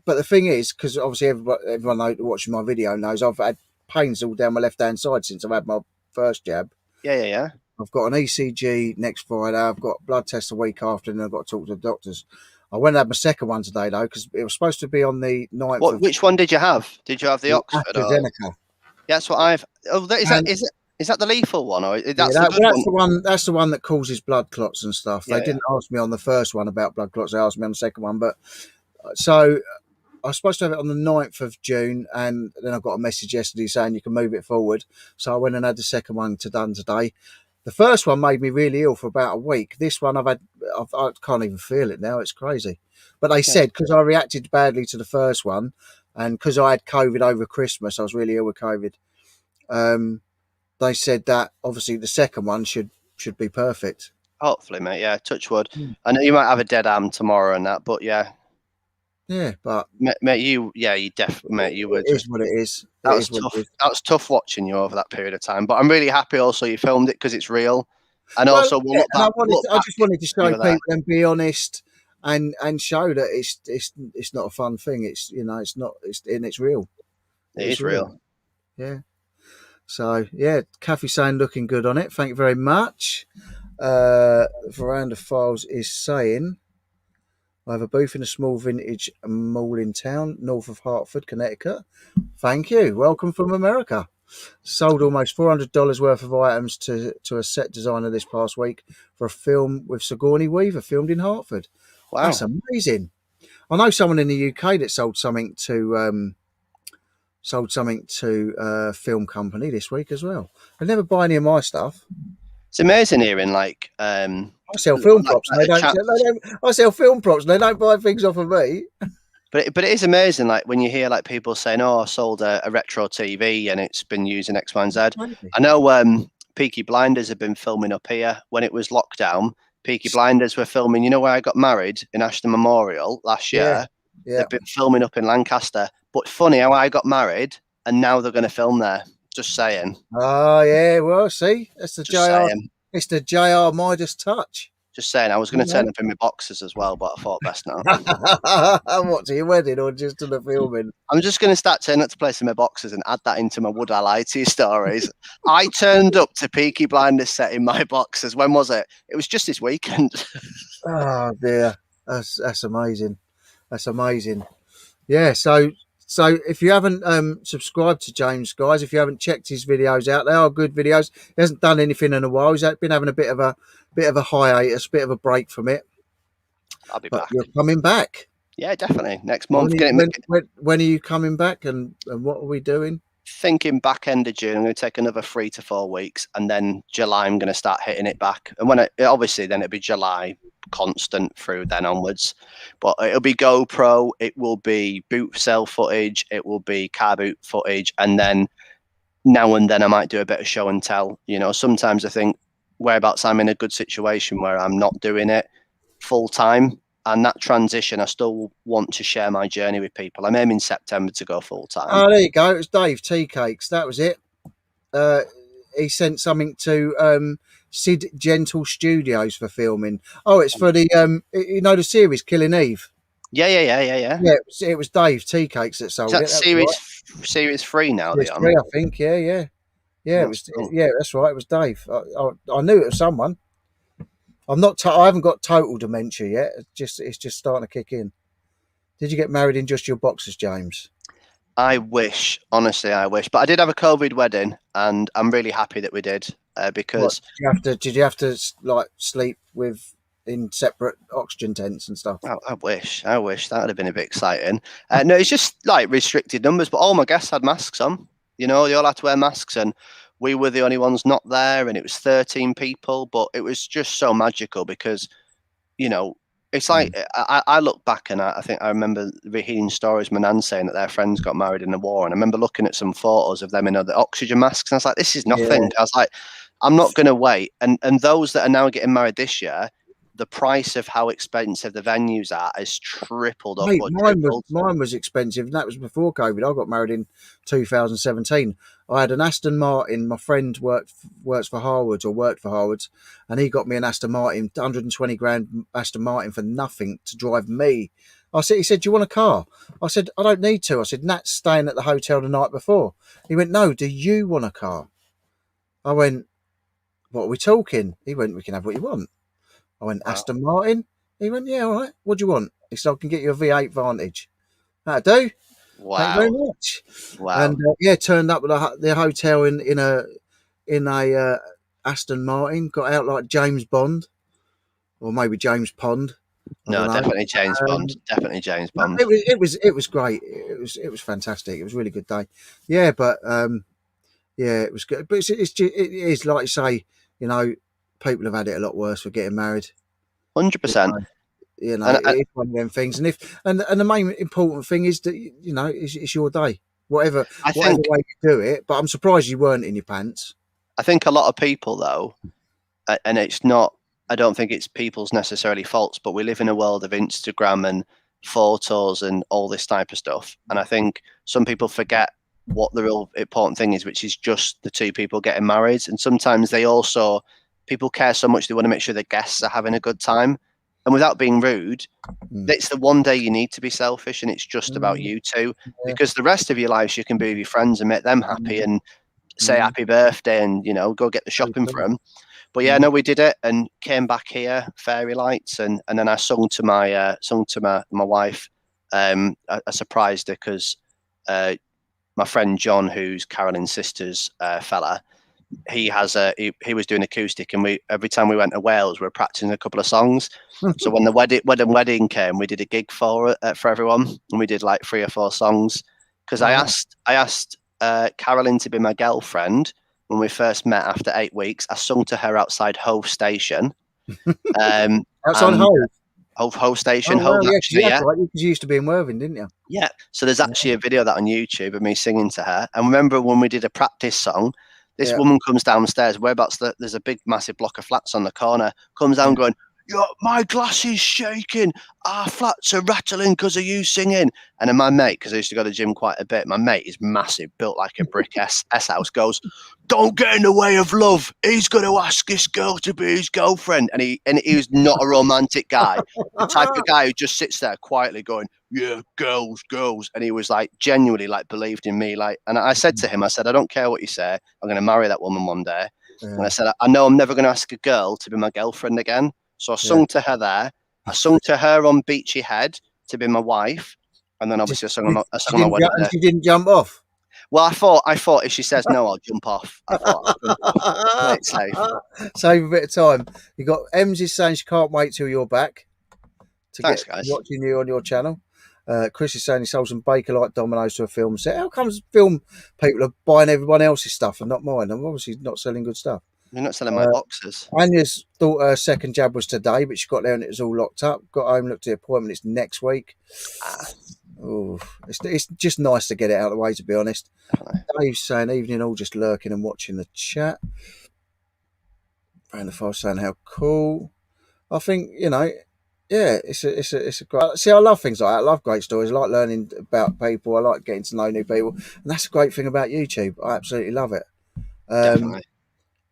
But the thing is, because obviously everyone watching my video knows I've had pains all down my left-hand side since I've had my first jab. Yeah. I've got an ECG next Friday. I've got blood tests a week after, and I've got to talk to the doctors. I went and had my second one today, though, because it was supposed to be on the 9th. Which one did you have? Did you have the Oxford? AstraZeneca. Or? That's what I've. Oh, is that the lethal one, or that's the one? That's the one that causes blood clots and stuff. Yeah, they didn't ask me on the first one about blood clots. They asked me on the second one, but so I was supposed to have it on the 9th of June, and then I got a message yesterday saying you can move it forward. So I went and had the second one done today. The first one made me really ill for about a week. This one I can't even feel it now. It's crazy. But they said, because I reacted badly to the first one, and because I had COVID over Christmas, I was really ill with COVID. They said that obviously the second one should be perfect. Hopefully, mate. Yeah, touch wood. I know you might have a dead arm tomorrow and that, but yeah. Yeah, but mate, you definitely you were. It is what it is. That was tough. That was tough watching you over that period of time. But I'm really happy also you filmed it, because it's real. And also, I just wanted to show people and be honest and show that it's not a fun thing. It's it's real. It is real. Yeah. So yeah, Kathy saying looking good on it. Thank you very much. Veranda Files is saying, I have a booth in a small vintage mall in town, north of Hartford, Connecticut. Thank you. Welcome from America. Sold almost $400 worth of items to a set designer this past week for a film with Sigourney Weaver, filmed in Hartford. Wow. That's amazing. I know someone in the UK that sold something to a film company this week as well. I never buy any of my stuff. It's amazing hearing I sell film props. I sell film props, and they don't buy things off of me. But it is amazing, when you hear people saying, "Oh, I sold a retro TV and it's been used in X, Y, and Z." I know Peaky Blinders have been filming up here when it was lockdown. Peaky Blinders were filming. You know where I got married in Ashton Memorial last year. Yeah. They've been filming up in Lancaster. But funny how I got married, and now they're going to film there. Just saying. Oh yeah, well, see, that's the JR. It's the JR Midas touch. Just saying, I was going to No. turn up in my boxers as well, but I thought best not. What, to your wedding or just to the filming? I'm just going to start turning up to place in my boxers and add that into my Would I Lie to You stories. I turned up to Peaky Blinders set in my boxers. When was it? It was just this weekend. Oh dear, that's amazing. That's amazing. Yeah. So if you haven't subscribed to James, guys, if you haven't checked his videos out, they are good videos. He hasn't done anything in a while. He's been having a bit of a hiatus, bit of a break from it. I'll be But back. you're coming back. Yeah, definitely. Next When month. are you, when are you coming back, and what are we doing? Thinking back end of June, I'm going to take another 3 to 4 weeks, and then July I'm going to start hitting it back. And when obviously then it'll be July constant through then onwards. But it'll be GoPro, it will be boot sale footage, it will be car boot footage, and then now and then I might do a bit of show and tell. You know, sometimes I think whereabouts I'm in a good situation where I'm not doing it full time. And that transition, I still want to share my journey with people. I'm aiming September to go full time. Oh, there you go. It was Dave Tea Cakes. That was it. Uh, he sent something to Sid Gentle Studios for filming. Oh, it's for the the series Killing Eve. Yeah. Yeah, it was Dave Tea Cakes that Is sold that it. That was series 3 now right. they're on? Three, I think. Yeah. It That's was. cool. Yeah, that's right. It was Dave. I knew it was someone. I'm not. I haven't got total dementia yet. It's just starting to kick in. Did you get married in just your boxers, James? I wish, honestly, I wish. But I did have a COVID wedding, and I'm really happy that we did What because did you have to like sleep with in separate oxygen tents and stuff? I wish that would have been a bit exciting. No, it's just like restricted numbers, but all my guests had masks on. You know, they all had to wear masks, and we were the only ones not there, and it was 13 people, but it was just so magical because you know, it's like I look back and I think I remember hearing stories. My nan saying that their friends got married in the war, and I remember looking at some photos of them in the oxygen masks, and I was like, "This is Yeah, nothing." I was like, "I'm not going to wait." And those that are now getting married this year, the price of how expensive the venues are has tripled or mate, quadrupled. mine was expensive, and that was before COVID. I got married in 2017. I had an Aston Martin. My friend works for Harwood or worked for Harwood's, and he got me an Aston Martin, 120 grand Aston Martin for nothing to drive me. He said, "Do you want a car?" I said, "I don't need to." I said, "Nat's staying at the hotel the night before." He went, "No, do you want a car?" I went, "What are we talking?" He went, "We can have what you want." I went, Wow, "Aston Martin?" He went, "Yeah, all right. What do you want?" He said, "I can get you a V8 Vantage." That'll do. Thank you very wow, much. wow. And yeah, turned up at the hotel in a Aston Martin. Got out like James Bond or maybe James Pond. I don't No, know. definitely James Bond. Definitely James No, Bond. it was great. It was fantastic. It was a really good day. Yeah, but yeah, it was good. But it is like you say. You know, people have had it a lot worse for getting married. 100%. And It's one of them things. And and the main important thing is that it's your day, whatever I whatever think way you do it. But I'm surprised you weren't in your pants. I think a lot of people though, and it's not, I don't think it's people's necessarily faults, but we live in a world of Instagram and photos and all this type of stuff. And I think some people forget what the real important thing is, which is just the two people getting married. And sometimes people care so much, they want to make sure the guests are having a good time. And without being rude, Mm. it's the one day you need to be selfish and it's just about Mm, you two. yeah. Because the rest of your lives you can be with your friends and make them happy Mm, and say mm, happy birthday and, go get the so shopping for true. them. But yeah, Mm. no, we did it and came back here, fairy lights, and then I sung to my wife. I surprised her because my friend John, who's Carolyn's sister's fella, he was doing acoustic, and we every time we went to Wales, we were practicing a couple of songs. So when the wedding came, we did a gig for everyone, and we did like 3 or 4 songs. Because Oh, no. I asked Carolyn to be my girlfriend when we first met after 8 weeks. I sung to her outside Hove Station, Outside and Hull. Hove Station, Oh Hove wow, yeah, actually, that's yeah. right. Because you used to be in Worthing, didn't you? Yeah. So there's actually a video of that on YouTube of me singing to her. And remember when we did a practice song, this Yeah, woman comes downstairs, there's a big massive block of flats on the corner, comes down yeah. going, My glass is shaking. Our flats are rattling because of you singing. And then my mate, because I used to go to the gym quite a bit, my mate is massive, built like a brick S house, goes, don't get in the way of love. He's going to ask this girl to be his girlfriend. And he was not a romantic guy. The type of guy who just sits there quietly going, yeah, girls, girls. And he was like genuinely like believed in me. Like, and I said to him, I said, I don't care what you say. I'm going to marry that woman one day. And I Yeah, said, I know I'm never going to ask a girl to be my girlfriend again. So I yeah. sung to her there. I sung to her on Beachy Head to be my wife. And then Just obviously I she sung on my didn't wedding and day. she didn't jump off. Well, I thought if she says no, I'll jump off. I thought I'll jump off. Play it safe. Save a bit of time. You got Ems is saying she can't wait till you're back to Thanks, get guys. watching you on your channel. Chris is saying he sold some Baker like dominoes to a film set. How comes film people are buying everyone else's stuff and not mine? I'm obviously not selling good stuff. You're not selling my boxes. Anya's thought her second jab was today, but she got there and it was all locked up. Got home, looked at the appointment. It's next week. Ah, Oh, it's just nice to get it out of the way, to be honest. definitely. Dave's saying evening, all just lurking and watching the chat. Brandon Five saying how cool. I think yeah, it's a great. See, I love things like that. I love great stories. I like learning about people. I like getting to know new people, and that's a great thing about YouTube. I absolutely love it. Um, Definitely.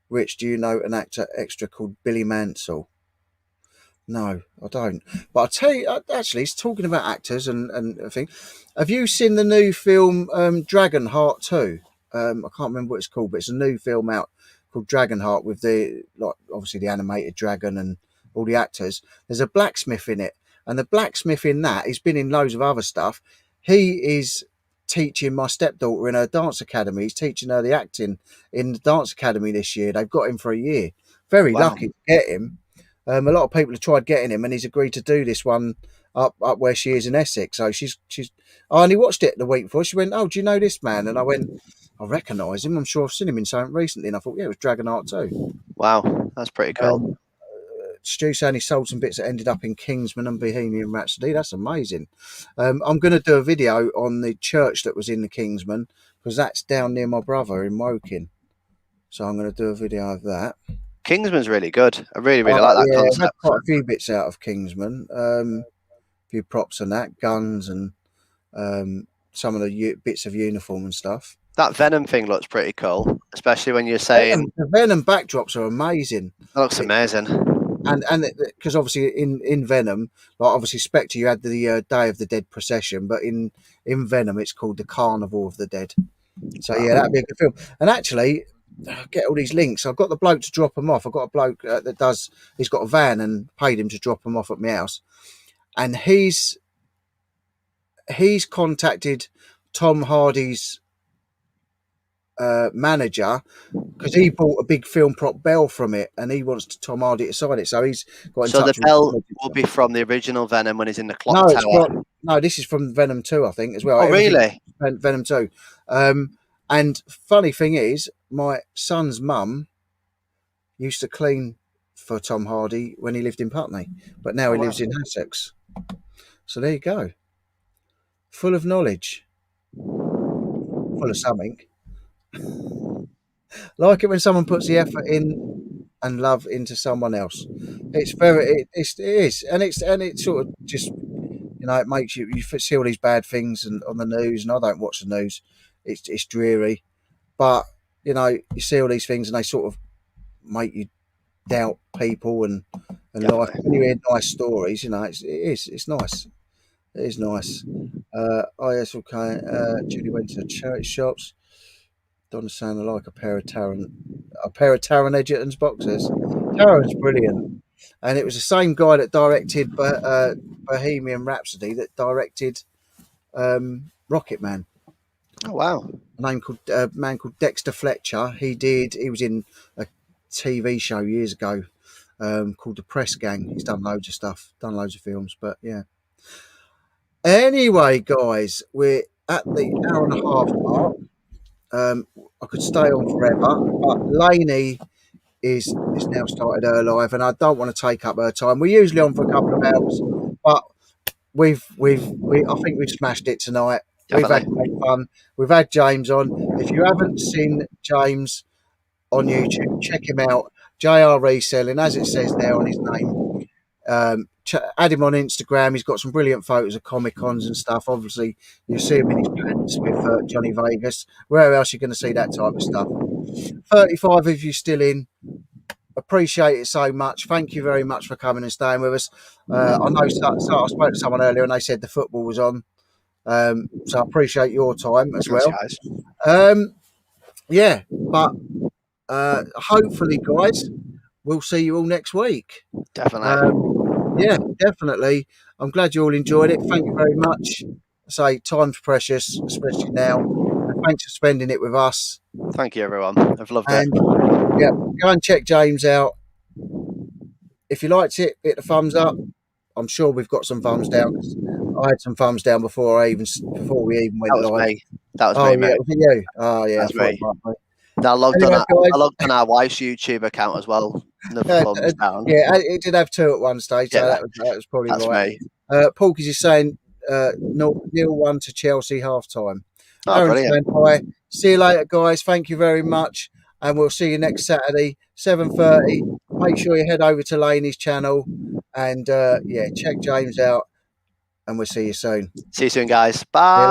Rich, do you know an actor extra called Billy Mansell? No, I don't. But I'll tell you, actually, it's talking about actors and a thing. Have you seen the new film Dragon Heart 2? I can't remember what it's called, but it's a new film out called Dragonheart with the like obviously the animated dragon and all the actors. There's a blacksmith in it, and the blacksmith in that he's been in loads of other stuff. He is teaching my stepdaughter in her dance academy. He's teaching her the acting in the dance academy this year. They've got him for a year. Very Wow. lucky to get him. A lot of people have tried getting him, and he's agreed to do this one up where she is in Essex. So she's. I only watched it the week before. She went, "Oh, do you know this man?" And I went, "I recognise him. I'm sure I've seen him in something recently." And I thought, "Yeah, it was Dragonheart too." Wow. That's pretty cool. Um, Stu saying he sold some bits that ended up in Kingsman and Bohemian Rhapsody. That's amazing. I'm going to do a video on the church that was in the Kingsman because that's down near my brother in Woking. So I'm going to do a video of that. Kingsman's really good. I really, really like that Yeah, I've had concept. quite a few bits out of Kingsman. A few props and that, guns and some of the bits of uniform and stuff. That Venom thing looks pretty cool, especially when you're saying The Venom backdrops are amazing. that looks It, amazing. and because obviously in Venom, like obviously Spectre, you had the Day of the Dead procession, but in Venom, it's called the Carnival of the Dead. So yeah, Wow. that'd be a good film. And actually, I get all these links. I've got the bloke to drop them off. I've got a bloke that does. He's got a van and paid him to drop them off at my house, and he's contacted Tom Hardy's manager because he bought a big film prop bell from it, and he wants Tom Hardy to sign it. So he's got in So the touch with bell his will manager. be from the original Venom when he's in the No, clock tower. no. This is from Venom 2, I think, as well. Oh, Everything really? Venom 2. And funny thing is, my son's mum used to clean for Tom Hardy when he lived in Putney, but now Oh, he wow. lives in Essex. So there you go. Full of knowledge, full of something. Like it when someone puts the effort in and love into someone else. It's very, it is, and it sort of just, it makes you see all these bad things and on the news, and I don't watch the news. It's dreary, but you see all these things, and they sort of make you doubt people and life. When you Definitely. hear nice stories, it's nice. It is nice. Oh yes, okay. Julie went to the charity shops. Donna saying I like a pair of Taron Egerton's boxers. Taron's brilliant, and it was the same guy that directed Bohemian Rhapsody that directed Rocket Man. Oh, wow. A man called Dexter Fletcher. He was in a TV show years ago called The Press Gang. He's done loads of stuff, done loads of films, but yeah. Anyway, guys, we're at the hour and a half mark. I could stay on forever, but Lainey is now started her live, and I don't want to take up her time. We're usually on for a couple of hours, but I think we've smashed it tonight. We've had Definitely. great fun. We've had James on. If you haven't seen James on YouTube, check him out. JR Reselling, as it says there on his name. Add him on Instagram. He's got some brilliant photos of Comic Cons and stuff. Obviously, you see him in his pants with Johnny Vegas. Where else are you going to see that type of stuff? 35 of you still in. Appreciate it so much. Thank you very much for coming and staying with us. I know I spoke to someone earlier and they said the football was on. So I appreciate your time as Thanks, well. guys. Yeah, but hopefully, guys, we'll see you all next week. Definitely. Yeah, definitely. I'm glad you all enjoyed it. Thank you very much. I say time's precious, especially now. And thanks for spending it with us. Thank you, everyone. I've loved it. And yeah, go and check James out. If you liked it, hit the thumbs up. I'm sure we've got some thumbs down because I had some thumbs down before we even That went was live. me. That was Oh me, yeah, mate. was it you? Oh yeah, I That's thought me. it might be. I logged on Anyway, I guys, logged on our wife's YouTube account as well. The thumbs down. yeah, it did have two at one stage, so Yeah, that was probably that's right. me. Porky's is saying 0-1 to Chelsea half time. Oh, Aaron's brilliant. saying bye. See you later, guys. Thank you very much, and we'll see you next Saturday, 7:30. Make sure you head over to Laney's channel, and yeah, check James out, and we'll see you soon. See you soon, guys. See you Bye.